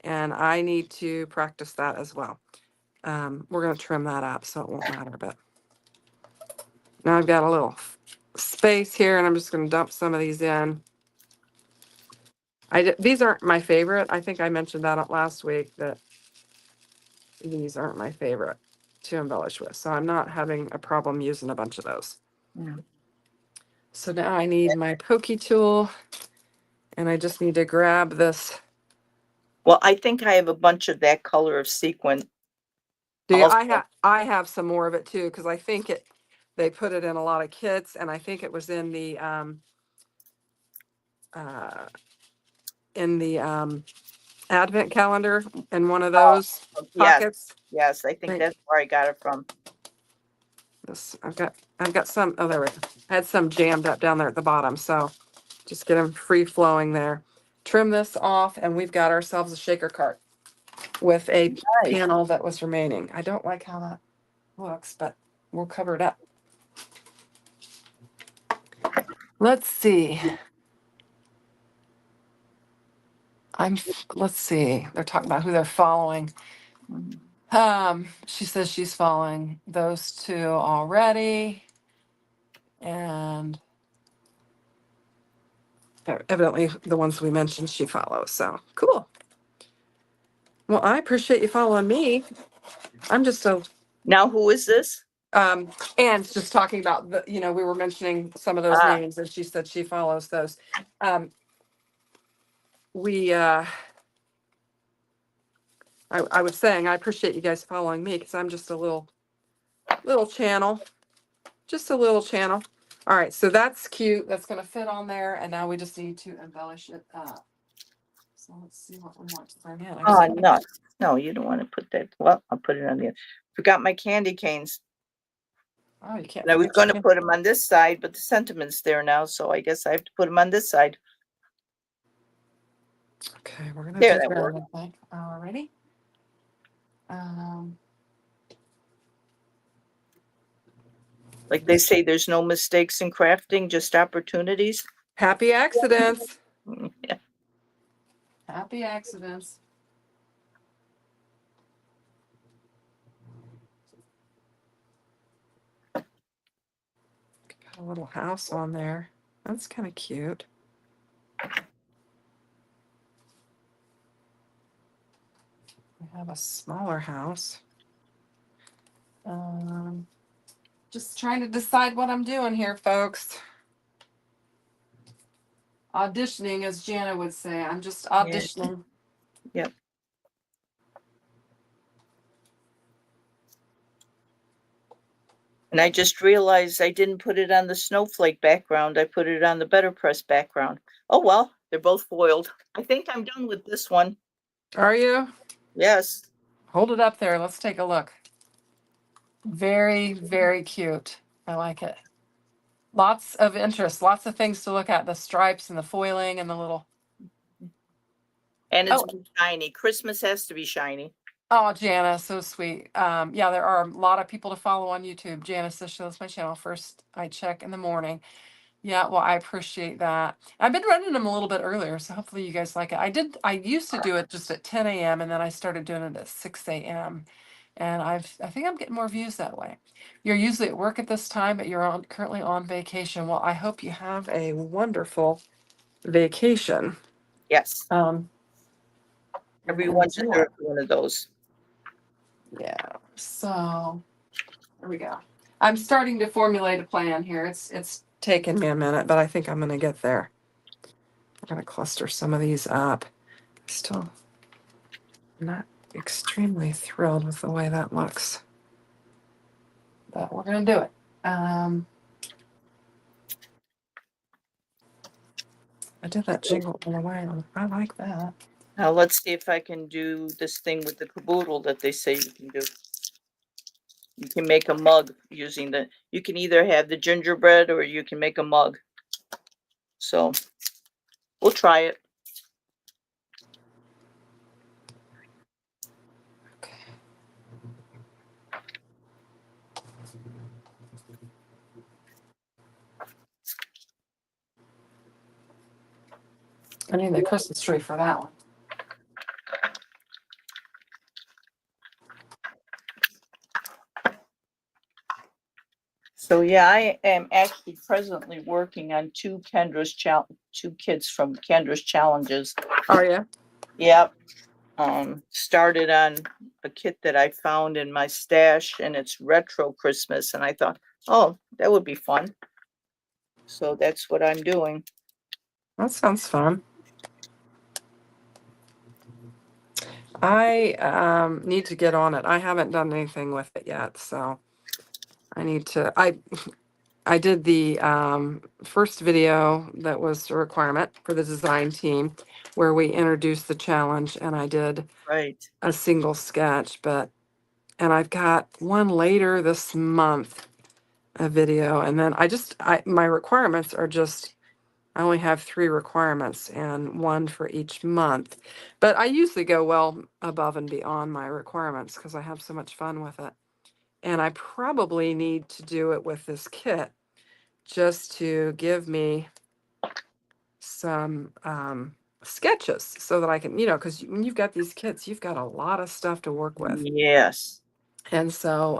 and I need to practice that as well. We're going to trim that up so it won't matter, but now I've got a little space here and I'm just going to dump some of these in. These aren't my favorite. I think I mentioned that last week that these aren't my favorite to embellish with. So I'm not having a problem using a bunch of those. Yeah. So now I need my pokey tool and I just need to grab this. Well, I think I have a bunch of that color of sequin. Also, I have some more of it too because I think they put it in a lot of kits and I think it was in the uh, advent calendar in one of those yes, pockets. yes, I think that's where I got it from. This I've got some. Oh, there we go. I had some jammed up down there at the bottom, so just get them free flowing there. Trim this off, and we've got ourselves a shaker cart with a Nice. panel that was remaining. I don't like how that looks, but we'll cover it up. Let's see. Let's see. They're talking about who they're following. She says she's following those 2 already. And evidently the ones we mentioned she follows. So cool. Well, I appreciate you following me. I'm just Now, who is this? and just talking about we were mentioning some of those names and she said she follows those. I was saying I appreciate you guys following me because I'm just a little channel. Just a little channel. All right, so that's cute. That's going to fit on there. And now we just need to embellish it up. So let's see what we want to bring in. Oh, no. No, you don't want to put that. Well, I'll put it on the. Forgot my candy canes. Oh, you can't. And I was going to put them on this side, but the sentiment's there now, so I guess I have to put them on this side. Okay, we're going to There, do that that. worked. Alrighty. Like they say, there's no mistakes in crafting, just opportunities. Happy accidents. Yeah. Happy accidents. Got a little house on there. That's kind of cute. We have a smaller house. Just trying to decide what I'm doing here, folks. Auditioning, as Jana would say. I'm just auditioning. Yep. And I just realized I didn't put it on the snowflake background. I put it on the Better Press background. Oh, well, they're both foiled. I think I'm done with this one. Are you? Yes. Hold it up there. Let's take a look. Very, very cute. I like it. Lots of interest, lots of things to look at. The stripes and the foiling and the little. And it's shiny. Christmas has to be shiny. Oh, Jana, so sweet. Yeah, there are a lot of people to follow on YouTube. Jana says she loves my channel. First, I check in the morning. Yeah, well, I appreciate that. I've been running them a little bit earlier, so hopefully you guys like it. I used to do it just at 10 a.m. and then I started doing it at 6 a.m. And I think I'm getting more views that way. You're usually at work at this time, but you're currently on vacation. Well, I hope you have a wonderful vacation. Yes, And everyone enjoy. deserves one of those. Yeah. So there we go. I'm starting to formulate a plan here. It's taken me a minute, but I think I'm gonna get there. I'm gonna cluster some of these up. Still not extremely thrilled with the way that looks, but we're gonna do it. I did that jingle all the way. I like that. Now let's see if I can do this thing with the caboodle that they say you can do. You can make a mug using you can either have the gingerbread or you can make a mug. So we'll try it. Okay. I need the Christmas tree for that one. So yeah, I am actually presently working on two kids from Kendra's challenges. Are you? Yep. Started on a kit that I found in my stash, and it's retro Christmas, and I thought, oh, that would be fun. So that's what I'm doing. That sounds fun. I need to get on it. I haven't done anything with it yet, so I need to. I did the first video that was a requirement for the design team, where we introduced the challenge, and I did Right. a single sketch. And I've got one later this month, a video, and then my requirements are just. I only have 3 requirements and one for each month. But I usually go well above and beyond my requirements because I have so much fun with it. And I probably need to do it with this kit just to give me some sketches so that I can, because when you've got these kits, you've got a lot of stuff to work with. Yes. And so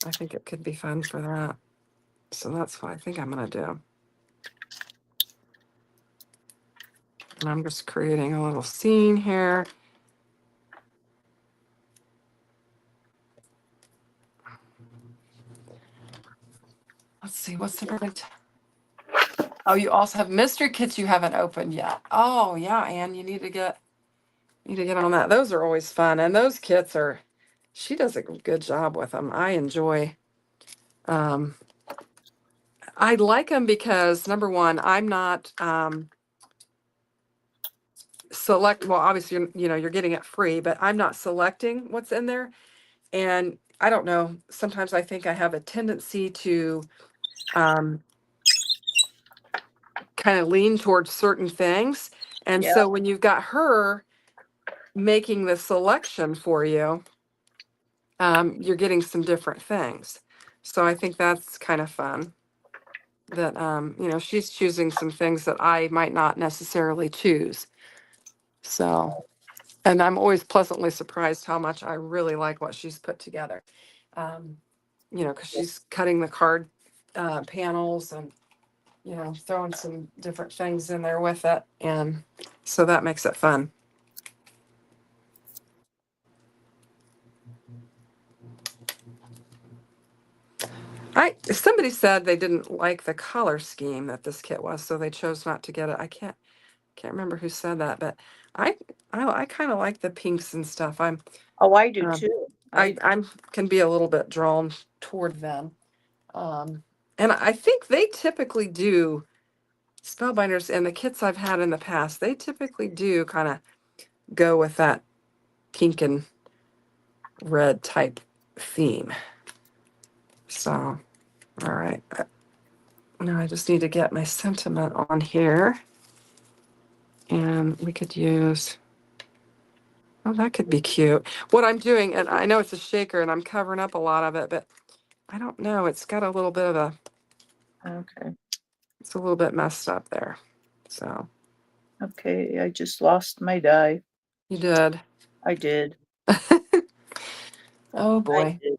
I think it could be fun for that. So that's what I think I'm going to do. And I'm just creating a little scene here. Let's see, what's the perfect? Oh, you also have mystery kits you haven't opened yet. Oh yeah, Anne, you need to get on that. Those are always fun, and those kits are. She does a good job with them. I enjoy. I like them because number one, I'm not well, obviously you're getting it free, but I'm not selecting what's in there. And I don't know, sometimes I think I have a tendency to kind of lean towards certain things. And Yeah. so when you've got her making the selection for you, you're getting some different things. So I think that's kind of fun that, she's choosing some things that I might not necessarily choose. So, and I'm always pleasantly surprised how much I really like what she's put together. Because she's cutting the card panels and, throwing some different things in there with it. And so that makes it fun. Somebody said they didn't like the color scheme that this kit was, so they chose not to get it. I can't remember who said that, but I kind of like the pinks and stuff. Oh, I do too. I'm can be a little bit drawn toward them. And I think they typically do Spellbinders and the kits I've had in the past, they typically do kind of go with that pink and red type theme. So, all right. Now I just need to get my sentiment on here. And we could use, oh, that could be cute. What I'm doing, and I know it's a shaker and I'm covering up a lot of it, but I don't know. It's got a little bit of Okay. it's a little bit messed up there. So. Okay, I just lost my die. You did. I did. Oh I boy, did,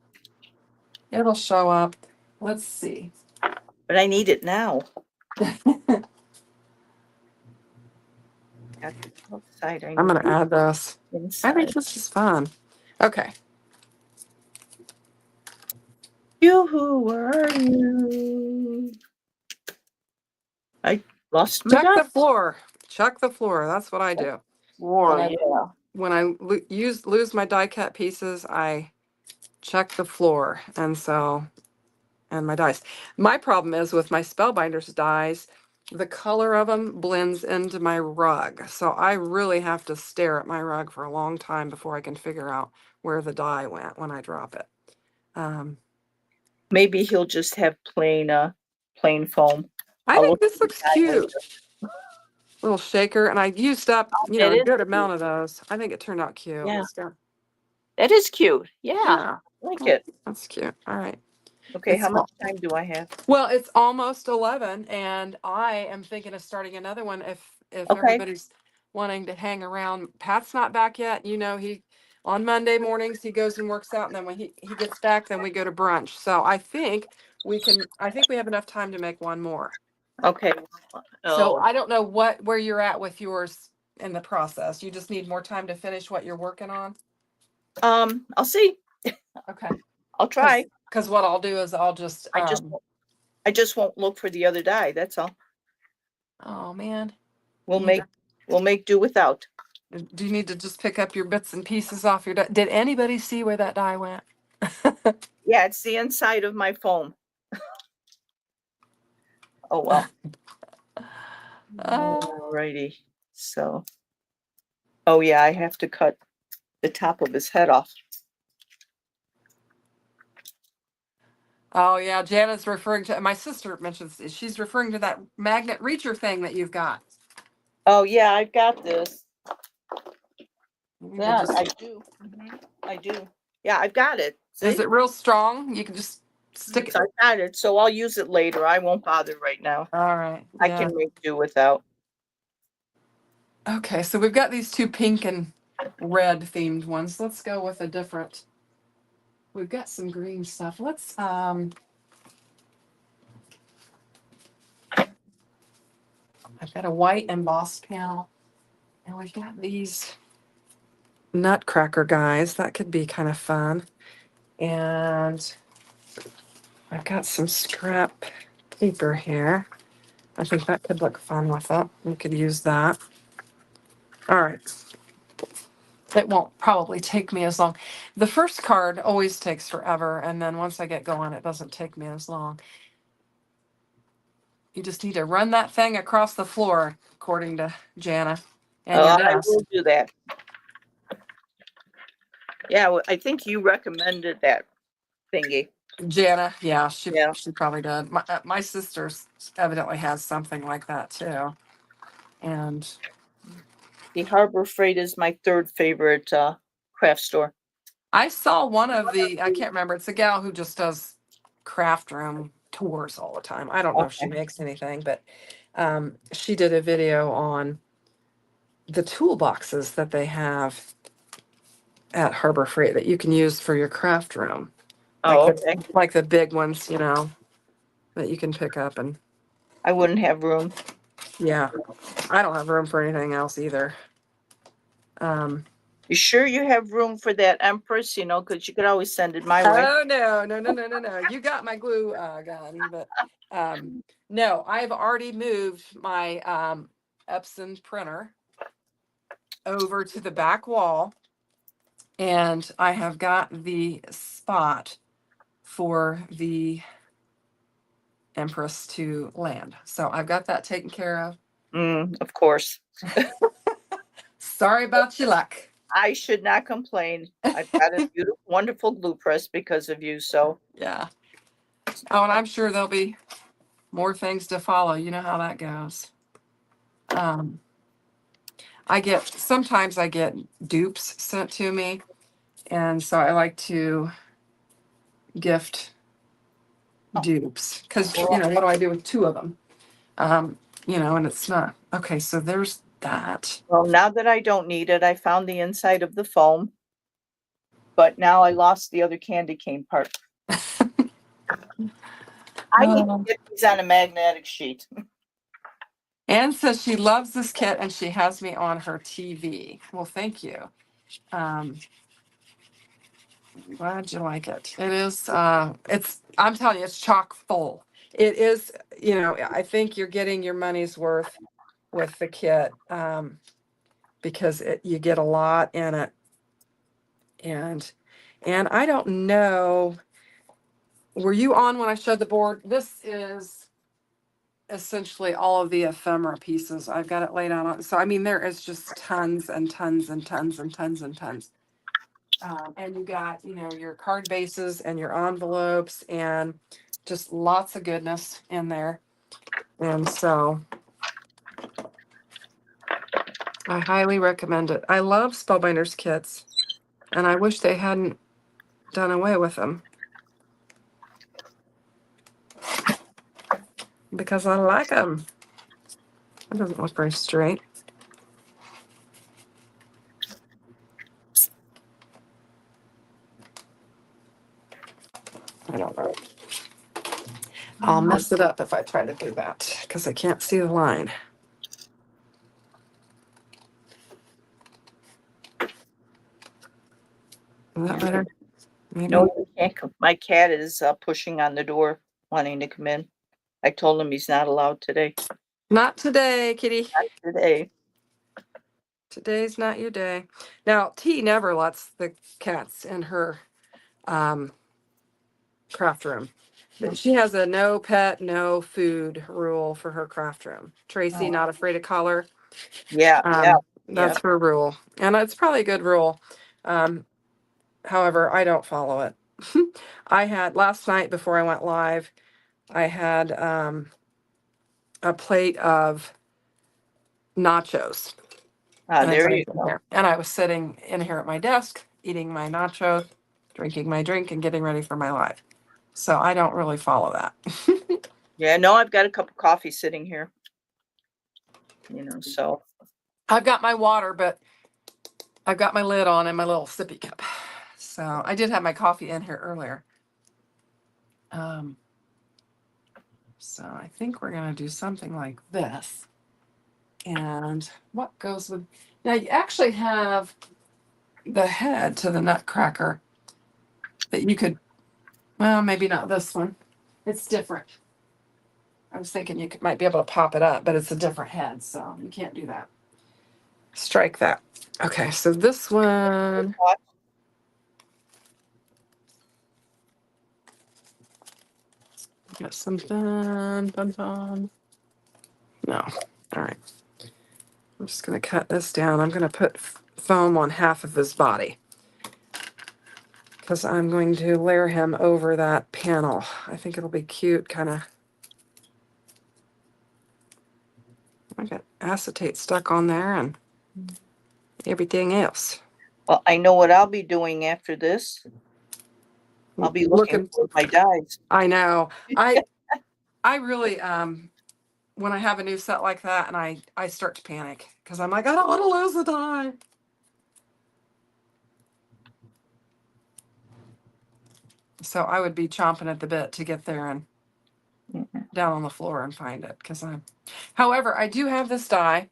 it'll show up. Let's see. but I need it now. Got the outside, I I'm need gonna the add this. I think inside. this is fun. Okay. Where are you? I lost my Check dot. the floor. Check the floor. That's what I do. When War, I yeah. when I lose my die cut pieces, I check the floor, and my dies. My problem is with my Spellbinders dies, the color of them blends into my rug, so I really have to stare at my rug for a long time before I can figure out where the die went when I drop it. Maybe he'll just have plain foam. I I'll think look this at the looks die cute. later. Little shaker, and I used up, It a is good cute. amount of those. I think it turned out cute. Yeah, So, that is cute. Yeah, yeah, I like it. that's cute. All right. Okay, It's how much time do I have? Well, it's almost 11, and I am thinking of starting another one if Okay, everybody's wanting to hang around. Pat's not back yet. He on Monday mornings he goes and works out, and then when he gets back, then we go to brunch. So I think we have enough time to make one more. okay. So Oh, I don't know where you're at with yours in the process. You just need more time to finish what you're working on. I'll see. Okay. I'll try. Because what I'll do is I'll just I just won't look for the other die. That's all. oh man. We'll You need make we'll make do without. Do you need to just pick up your bits and pieces off your die? Did anybody see where that die went? Yeah, it's the inside of my foam. Oh well. Alrighty. So, oh yeah, I have to cut the top of his head off. Oh yeah, Jana's referring to my sister mentions she's referring to that magnet reacher thing that you've got. Oh yeah, I've got this. You need to Yeah, just I do. I do. Yeah, I've got it. Is See? it real strong? You can just stick it. So I've got it. So I'll use it later. I won't bother right now. All right. I Yeah. can make do without. Okay, so we've got these two pink and red themed ones. Let's go with a different. We've got some green stuff. Let's I've got a white embossed panel, and we've got these nutcracker guys. That could be kind of fun. And I've got some scrap paper here. I think that could look fun with it. We could use that. All right. It won't probably take me as long. The first card always takes forever, and then once I get going, it doesn't take me as long. You just need to run that thing across the floor, according to Jana, and your I desk. will do that. Yeah, I think you recommended that thingy. Jana, yeah, Yeah. she probably did. My sister evidently has something like that too, and The Harbor Freight is my third favorite craft store. I saw one of I can't remember. It's a gal who just does craft room tours all the time. I don't know if she Okay. makes anything, but she did a video on the toolboxes that they have at Harbor Freight that you can use for your craft room. Like Oh, okay. like the big ones, that you can pick up. And I wouldn't have room. yeah, I don't have room for anything else either. You sure you have room for that Empress? Because you could always send it my way. Oh no, no, no, no, no, no. You got my glue gun, but no, I've already moved my Epson printer over to the back wall, and I have got the spot for the Empress to land. So I've got that taken care of. Of course. Sorry about your luck. I should not complain. I've got a beautiful, wonderful glue press because of you. So Yeah. Oh, and I'm sure there'll be more things to follow. You know how that goes. Sometimes I get dupes sent to me, and so I like to gift dupes because what do I do with two of them? And it's not okay. So there's that. well, now that I don't need it, I found the inside of the foam. but now I lost the other candy cane part. I need to get these on a magnetic sheet. Anne says she loves this kit and she has me on her TV. Well, thank you. I'm glad you like it. It is, I'm telling you, it's chock full. It is, I think you're getting your money's worth with the kit, because you get a lot in it. And I don't know, were you on when I showed the board? This is essentially all of the ephemera pieces. I've got it laid out on. So, I mean, there is just tons and tons and tons and tons and tons. And you got, your card bases and your envelopes and just lots of goodness in there. And so I highly recommend it. I love Spellbinders kits, and I wish they hadn't done away with them, because I like them. It doesn't look very straight. I don't know. I'll mess it up if I try to do that because I can't see the line. Is that better? Maybe. No, you can't come. My cat is pushing on the door, wanting to come in. I told him he's not allowed today. Not today, kitty. Not today. Today's not your day. Now, T never lets the cats in her craft room. She has a no pet, no food rule for her craft room. Tracy, Oh. not afraid of color. Yeah, That's her rule. And it's probably a good rule. However, I don't follow it. I had last night before I went live, I had a plate of nachos. there you go. And I was sitting in here at my desk, eating my nachos, drinking my drink, and getting ready for my live. So I don't really follow that. Yeah, no, I've got a cup of coffee sitting here. So. I've got my water, but I've got my lid on and my little sippy cup. So I did have my coffee in here earlier. So I think we're going to do something like this. And what goes with, now you actually have the head to the nutcracker that you could, well, maybe not this one. It's different. I was thinking you might be able to pop it up, but it's a different head, so you can't do that. Strike that. Okay, so this one. Got some fun. No. All right. I'm just going to cut this down. I'm going to put foam on half of his body because I'm going to layer him over that panel. I think it'll be cute, kind of. I got acetate stuck on there and everything else. Well, I know what I'll be doing after this. I'll be looking for my dies. I know. I really, when I have a new set like that, and I start to panic because I'm like, I don't want to lose a die. So I would be chomping at the bit to get there and down on the floor and find it however, I do have this die,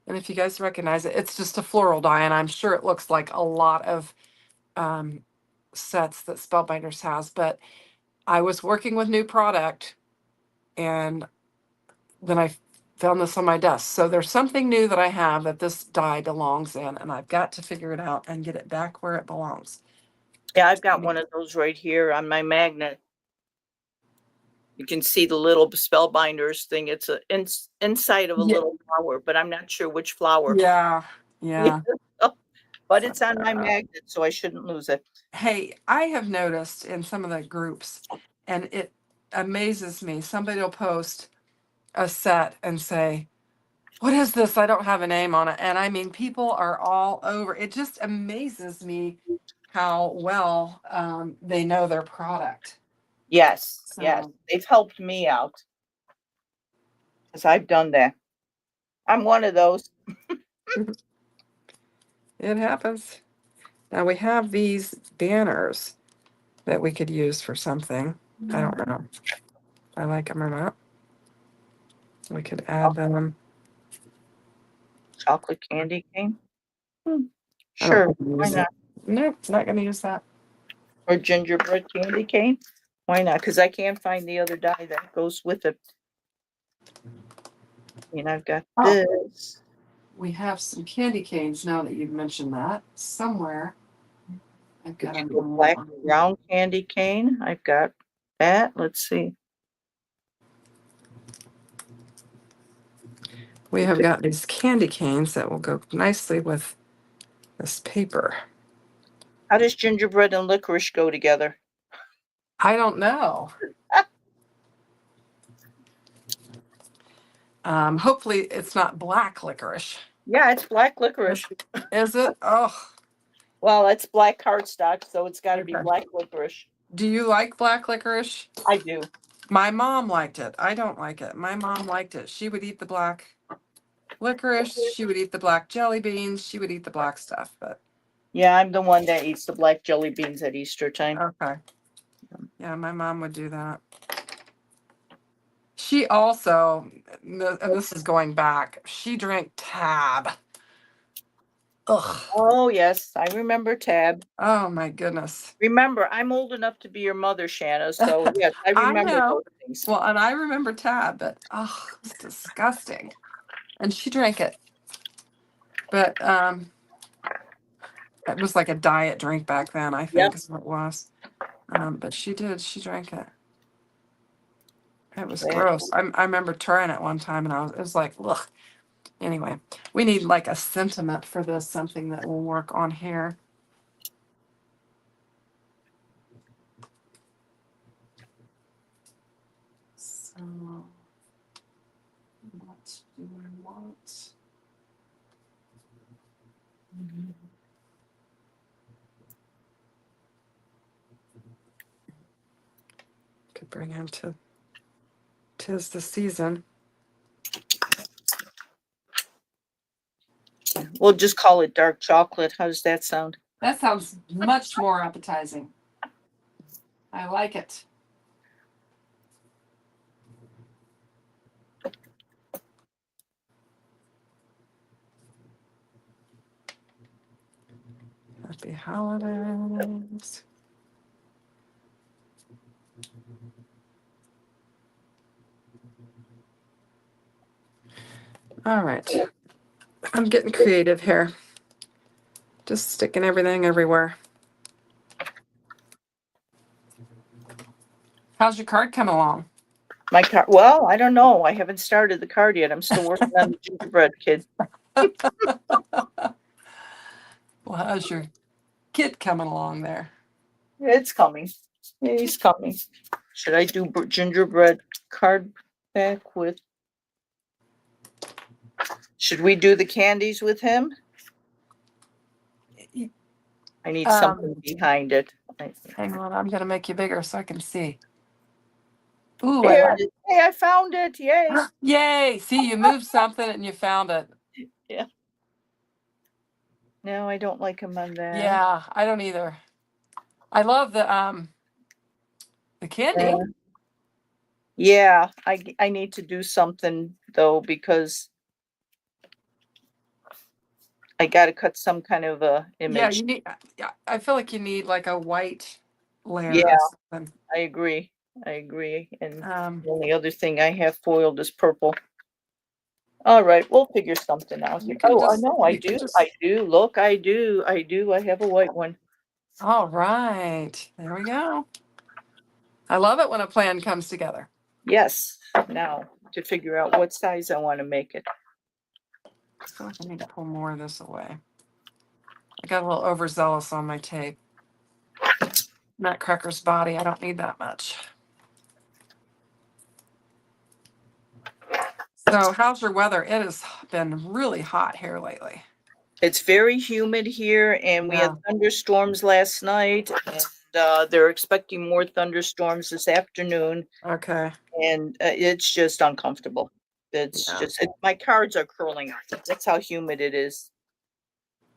and if you guys recognize it, it's just a floral die, and I'm sure it looks like a lot of sets that Spellbinders has, but I was working with new product and then I found this on my desk. So there's something new that I have that this die belongs in, and I've got to figure it out and get it back where it belongs. Yeah, I've got one of those right here on my magnet. You can see the little Spellbinders thing. It's inside of a little flower, but I'm not sure which flower. Yeah. But it's on my magnet, so I shouldn't lose it. Hey, I have noticed in some of the groups, and it amazes me, somebody will post a set and say, what is this? I don't have a name on it. And I mean, people are all over. It just amazes me how well they know their product. Yes, they've helped me out because I've done that. I'm one of those. It happens. Now we have these banners that we could use for something. I don't know if I like them or not. We could add them. Chocolate candy cane. I don't Sure, think we why use not? it. Nope, not gonna use that. Or gingerbread candy cane. Why not? Because I can't find the other die that goes with it. And I've got Oh. this. We have some candy canes now that you've mentioned that somewhere. I've Could got you them go all black on and here. brown candy cane? I've got that. Let's see. We have got these candy canes that will go nicely with this paper. How does gingerbread and licorice go together? I don't know. Hopefully it's not black licorice. Yeah, it's black licorice. Is it? Oh, Well, it's black cardstock, so it's got to be okay. black licorice. Do you like black licorice? I do. My mom liked it. I don't like it. My mom liked it. She would eat the black licorice. She would eat the black jelly beans. She would eat the black stuff, but Yeah, I'm the one that eats the black jelly beans at Easter time. okay. Yeah, my mom would do that. She also, and this is going back, she drank Tab. Ugh. Oh, yes, I remember Tab. Oh my goodness. Remember, I'm old enough to be your mother, Shanna, so yes, I I remember know. those things. Well, and I remember Tab, but oh, it's disgusting. And she drank it. But it was like a diet drink back then, I think is what it was. But she drank it. It was gross. I remember trying it one time and it was like, ugh. Anyway, we need like a sentiment for this, something that will work on here. So, what do I want? Could bring him to 'tis the season. We'll just call it dark chocolate. How does that sound? That sounds much more appetizing. I like it. Happy holidays. All right. I'm getting creative here. Just sticking everything everywhere. How's your card coming along? My card, well, I don't know. I haven't started the card yet. I'm still working on the gingerbread kid. Well, how's your kid coming along there? It's coming. He's coming. Should I do gingerbread card back with? Should we do the candies with him? I need something behind it. Hang on, I'm gonna make you bigger so I can see. Ooh, I There like it is. Hey, I found it. Yay. Yay! See, you moved something and you found it. Yeah. No, I don't like him on that. Yeah, I don't either. I love the candy. Yeah, I need to do something though because I got to cut some kind of a Yeah, image. you need. Yeah, I feel like you need like a white layer Yeah. or something. I agree. I agree. And Um, the only other thing I have foiled is purple. All right, we'll figure something out. You can Oh, I just- know, I you can do. just- I do. Look, I do. I do. I have a white one. all right, there we go. I love it when a plan comes together. Yes. Now to figure out what size I want to make it. I feel like I need to pull more of this away. I got a little overzealous on my tape. Nutcracker's body, I don't need that much. So how's your weather? It has been really hot here lately. It's very humid here, and we Yeah. had thunderstorms last night, and they're expecting more thunderstorms this afternoon, Okay. and it's just uncomfortable. It's Yeah. just my cards are curling up. That's how humid it is.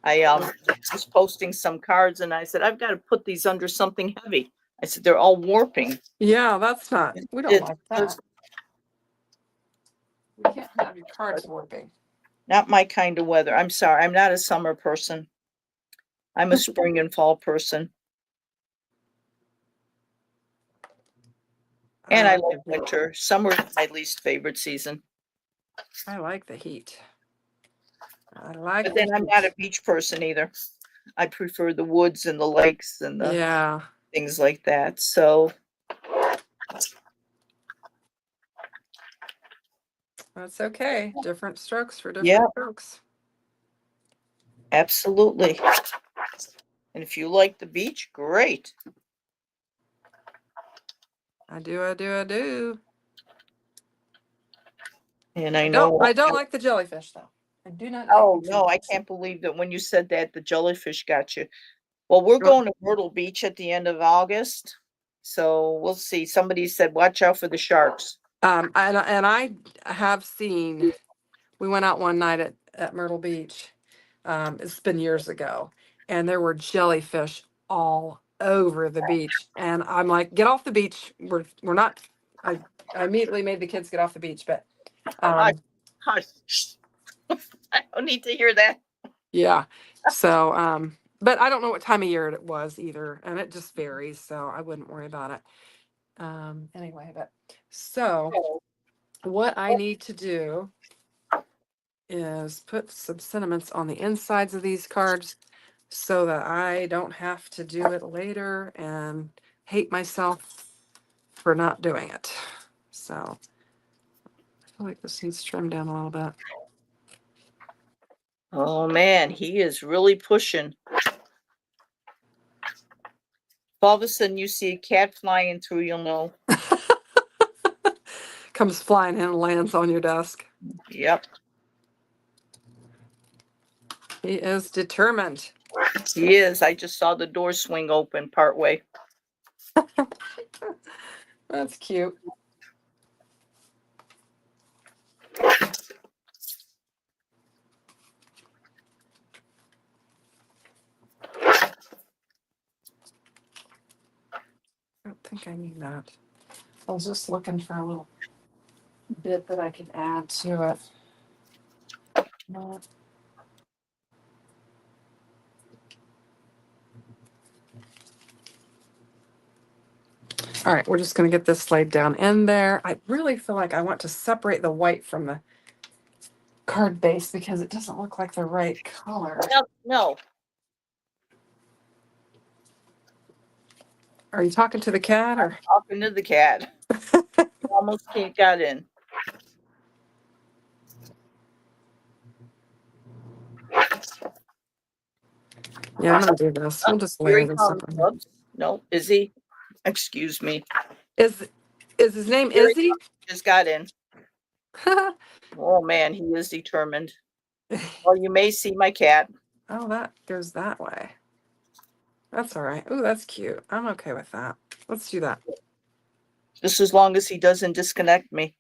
I was posting some cards and I said, I've got to put these under something heavy. I said, they're all warping. Yeah, that's not, we don't It- like that. We can't have your cards warping. Not my kind of weather. I'm sorry. I'm not a summer person. I'm a spring and fall person. And I like the heat. winter. Summer is my least favorite season. I like the heat. I like But the then I'm heat. not a beach person either. I prefer the woods and the lakes and the Yeah, things like that. So that's okay. Different strokes for yeah, different folks. absolutely. And if you like the beach, great. I do, I do, I do. And I know. I don't like the jellyfish though. I do not. Oh no, I can't believe that when you said that the jellyfish got you. Well, we're going to Myrtle Beach at the end of August. So we'll see. Somebody said, watch out for the sharks. And I have seen. We went out one night at Myrtle Beach. It's been years ago, and there were jellyfish all over the beach. And I'm like, get off the beach. We're not. I I immediately made the kids get off the beach, but Hush, hush. I don't need to hear that. yeah. So but I don't know what time of year it was either, and it just varies. So I wouldn't worry about it. Anyway, but so what I need to do is put some sentiments on the insides of these cards so that I don't have to do it later and hate myself for not doing it. So I feel like this needs trimmed down a little bit. Oh man, he is really pushing. If all of a sudden you see a cat flying through, you'll know. Comes flying in and lands on your desk. Yep. He is determined. He is. I just saw the door swing open partway. That's cute. I don't think I need that. I was just looking for a little bit that I could add to it. No. All right, we're just going to get this laid down in there. I really feel like I want to separate the white from the card base because it doesn't look like the right color. No. Are you talking to the cat or? Talking to the cat. Almost can't got in. Yeah, I'm gonna do this. We'll just Here layer he this comes. up. Whoops. No, is he? Excuse me. Is his name Here he Izzy? just got in. Oh man, he is determined. Well, you may see my cat. Oh, that goes that way. That's all right. Ooh, that's cute. I'm okay with that. Let's do that. Just as long as he doesn't disconnect me.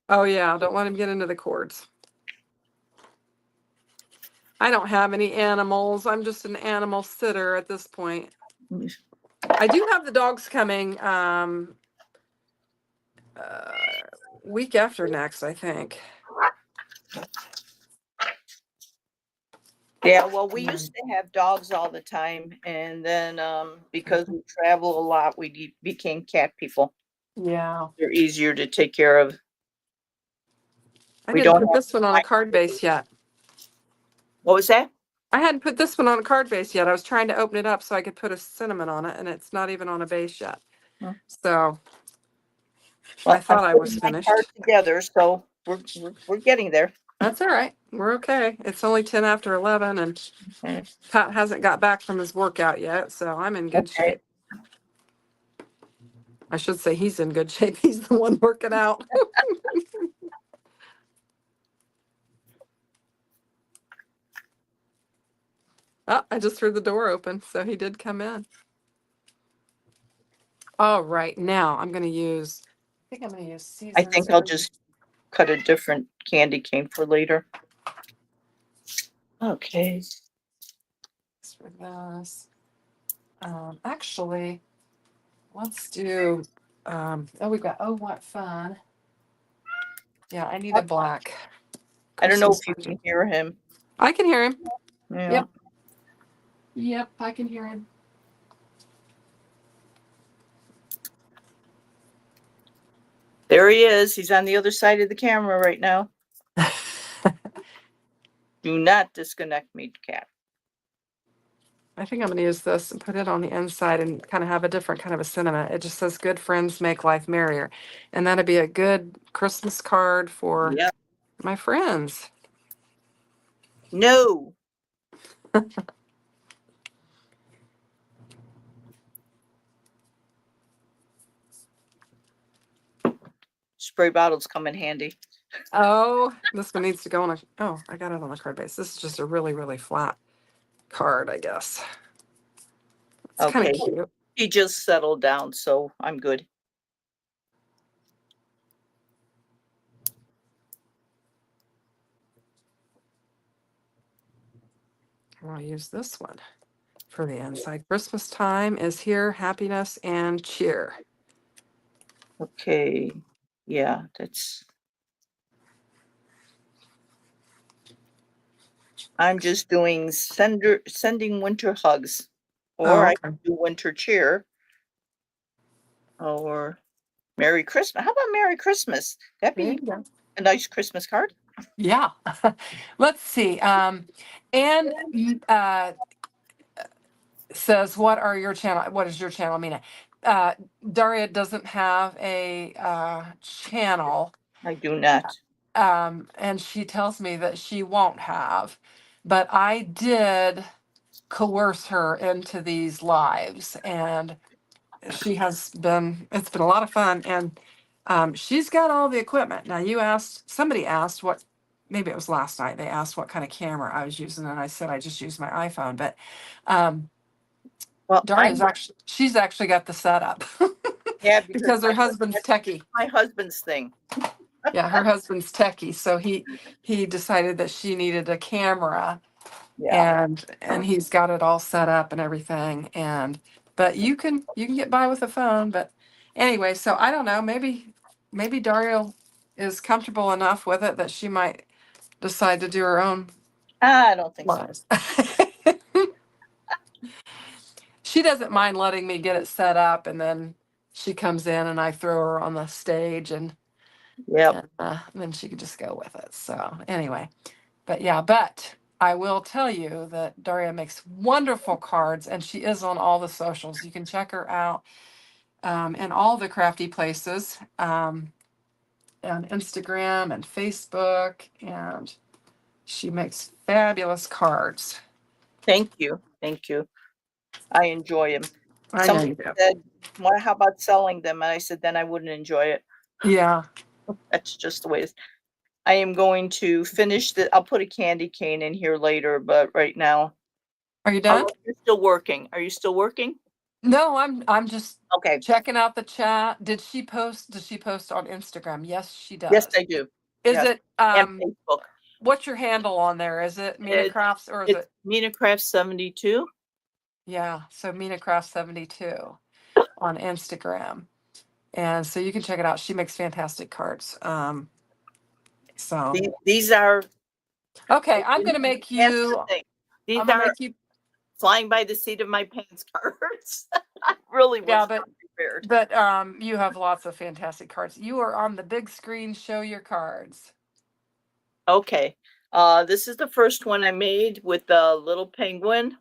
Oh yeah, don't let him get into the cords. I don't have any animals. I'm just an animal sitter at this point. I do have the dogs coming week after next, I think. Yeah, well, we used to have dogs all the time, and then because we travel a lot, we became cat people. Yeah. They're easier to take care of. I We didn't don't put have this one on a card base yet. What was that? I hadn't put this one on a card base yet. I was trying to open it up so I could put a cinnamon on it, and it's not even on a base yet. Hmm. So Well, I thought I was putting my finished. cards together, so we're getting there. That's all right. We're okay. It's only 10 after 11, and Okay. Pat hasn't got back from his workout yet, so I'm in good Okay. shape. I should say he's in good shape. He's the one working out. Oh, I just heard the door open, so he did come in. All right, now I'm going to use, I think I'm going to use seasons. I think I'll just cut a different candy cane for later. Okay. for this. Actually, let's do. We've got Oh What Fun. Yeah, I need a black I don't know Christmas if you card. can hear him. I can hear him. Yeah. Yep. Yep, I can hear him. There he is. He's on the other side of the camera right now. Do not disconnect me, cat. I think I'm going to use this and put it on the inside and kind of have a different kind of a sentiment. It just says, "Good friends make life merrier." And that'd be a good Christmas card for Yeah. my friends. No. Spray bottles come in handy. Oh, this one needs to go on a. Oh, I got it on a card base. This is just a really, really flat card, I guess. It's kind Okay. of cute. He just settled down, so I'm good. I'll use this one for the inside. Christmas time is here. Happiness and cheer. Okay. Yeah, that's. I'm just doing sending winter hugs, or Oh, I okay. can do winter cheer, or Merry Christmas. How about Merry Christmas? That'd There you be go. a nice Christmas card. Yeah. Let's see. And says, "What are your channel? What is your channel, Meena?" Daria doesn't have a channel, I do not. and she tells me that she won't have, but I did coerce her into these lives, and she has been. It's been a lot of fun, and she's got all the equipment. Now, somebody asked what. Maybe it was last night. They asked what kind of camera I was using, and I said I just use my iPhone. But Well, she's actually got the setup yeah, because because her husband's techie. my husband's thing. Yeah, her husband's techie, so he decided that she needed a camera, Yeah. and he's got it all set up and everything. But you can get by with a phone. But anyway, so I don't know. Maybe Dario is comfortable enough with it that she might decide to do her own I don't think so. lives. She doesn't mind letting me get it set up, and then she comes in and I throw her on the stage, and Yep. then she could just go with it. So anyway, but I will tell you that Daria makes wonderful cards, and she is on all the socials. You can check her out in all the crafty places, on Instagram and Facebook, and she makes fabulous cards. Thank you. Thank you. I enjoy them. I know Somebody you do. said, "Well, how about selling them?" And I said, "Then I wouldn't enjoy it." Yeah. That's just the way it is. I am going to finish I'll put a candy cane in here later, but right now. Are you done? You're still working. Are you still working? No, I'm just Okay. checking out the chat. Does she post on Instagram? Yes, she Yes, does. I do. Is Yes. it And Facebook. what's your handle on there? Is it Meena Crafts or is It's it Meena Crafts 72. yeah, so Meena Crafts 72 on Instagram. And so you can check it out. She makes fantastic cards. So These are okay, I'm gonna make that's the you thing. These I'm gonna are make you flying by the seat of my pants cards. I really was yeah, not but prepared. you have lots of fantastic cards. You are on the big screen. Show your cards. Okay. This is the first one I made with the little penguin,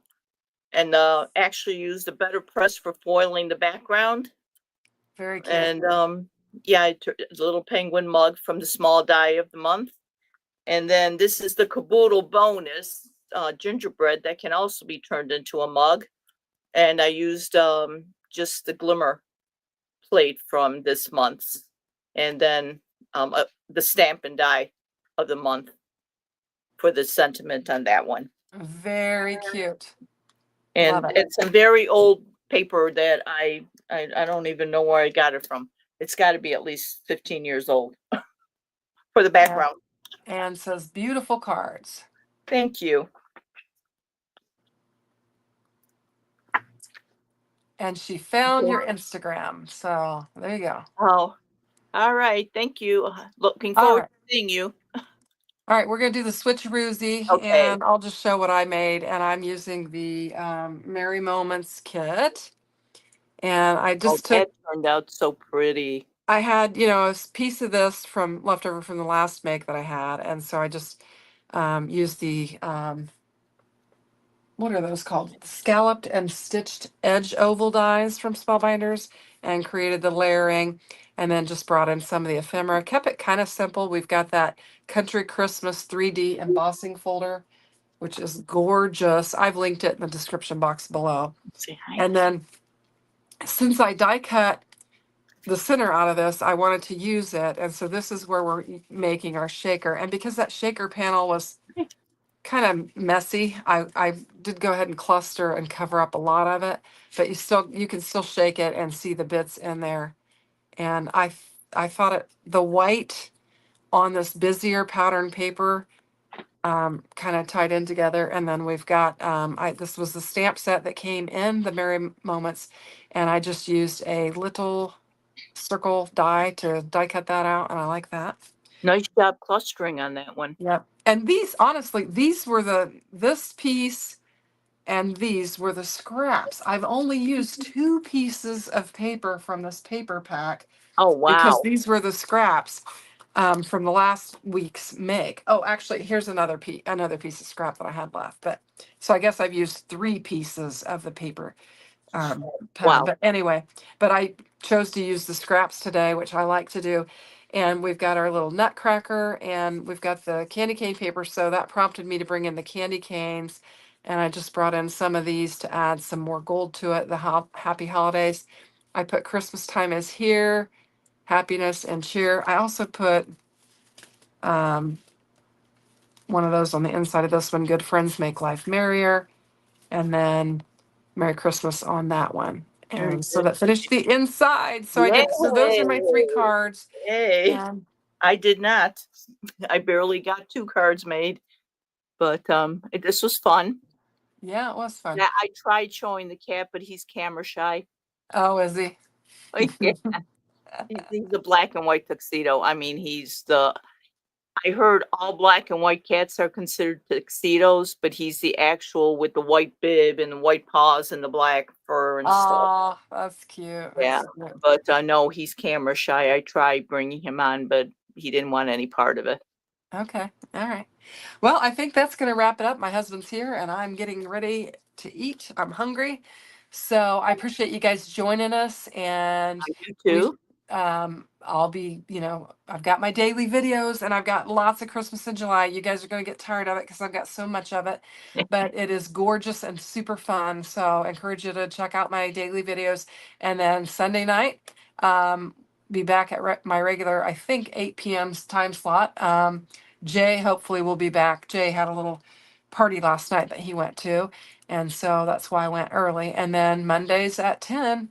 and actually used a better press for foiling the background. Very cute. And yeah, it's a little penguin mug from the small die of the month. And then this is the caboodle bonus gingerbread that can also be turned into a mug. And I used just the glimmer plate from this month's, and then the stamp and die of the month for the sentiment on that one. Very cute. And it's a very old paper that I don't even know where I got it from. It's got to be at least 15 years old for the background. And says beautiful cards. Thank you. and she found Okay. your Instagram. So there you go. Oh, all right. Thank you. Looking All forward right. to seeing you. All right, we're gonna do the switcheroozy, Okay. and I'll just show what I made. And I'm using the Merry Moments kit, and I Oh, just took. that turned out so pretty. I had, you know, a piece of this from leftover from the last make that I had, and so I just used the what are those called? Scalloped and stitched edge oval dies from Spellbinders, and created the layering, and then just brought in some of the ephemera. Kept it kind of simple. We've got that Country Christmas 3D embossing folder, which is gorgeous. I've linked it in the description box below. Say hi. And then since I die cut the center out of this, I wanted to use it. And so this is where we're making our shaker. And because that shaker panel was kind of messy, I did go ahead and cluster and cover up a lot of it, but you can still shake it and see the bits in there. And I thought the white on this busier pattern paper kind of tied in together. And then we've got, this was the stamp set that came in the Merry Moments, and I just used a little circle die to die cut that out, and I like that. Nice job clustering on that one. Yep. And these, honestly, this piece and these were the scraps. I've only used 2 pieces of paper from this paper pack Oh, because wow. these were the scraps from the last week's make. Oh, actually, here's another piece of scrap that I had left. But so I guess I've used 3 pieces of the paper pattern. Wow. But anyway, but I chose to use the scraps today, which I like to do. And we've got our little nutcracker, and we've got the candy cane paper. So that prompted me to bring in the candy canes. And I just brought in some of these to add some more gold to it. The happy holidays. I put Christmas time is here, happiness and cheer. I also put um, one of those on the inside of this one. Good friends make life merrier. And then Merry Christmas on that one. Very And so good. that finished the inside. So I Yay. did. So those are my 3 cards. Yay. And I did not. I barely got 2 cards made, but this was fun. yeah, it was fun. Yeah, I tried showing the cat, but he's camera shy. Oh, is he? Yeah, he's a black and white tuxedo. I mean, I heard all black and white cats are considered tuxedos, but he's the actual with the white bib and the white paws and the black fur and stuff. Oh, that's cute. Yeah, That's cute. but no, he's camera shy. I tried bringing him on, but he didn't want any part of it. Okay. All right. Well, I think that's going to wrap it up. My husband's here and I'm getting ready to eat. I'm hungry. So I appreciate you guys joining us. And You we, too. I'll be, I've got my daily videos and I've got lots of Christmas in July. You guys are going to get tired of it because I've got so much of it, but it is gorgeous and super fun. So I encourage you to check out my daily videos. And then Sunday night, be back at my regular, I think 8 p.m. time slot. Jay hopefully will be back. Jay had a little party last night that he went to, and so that's why I went early. And then Mondays at 10.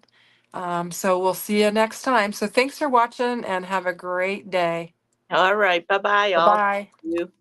So we'll see you next time. So thanks for watching and have a great day. All right. Bye bye, Bye all. bye. Thank you.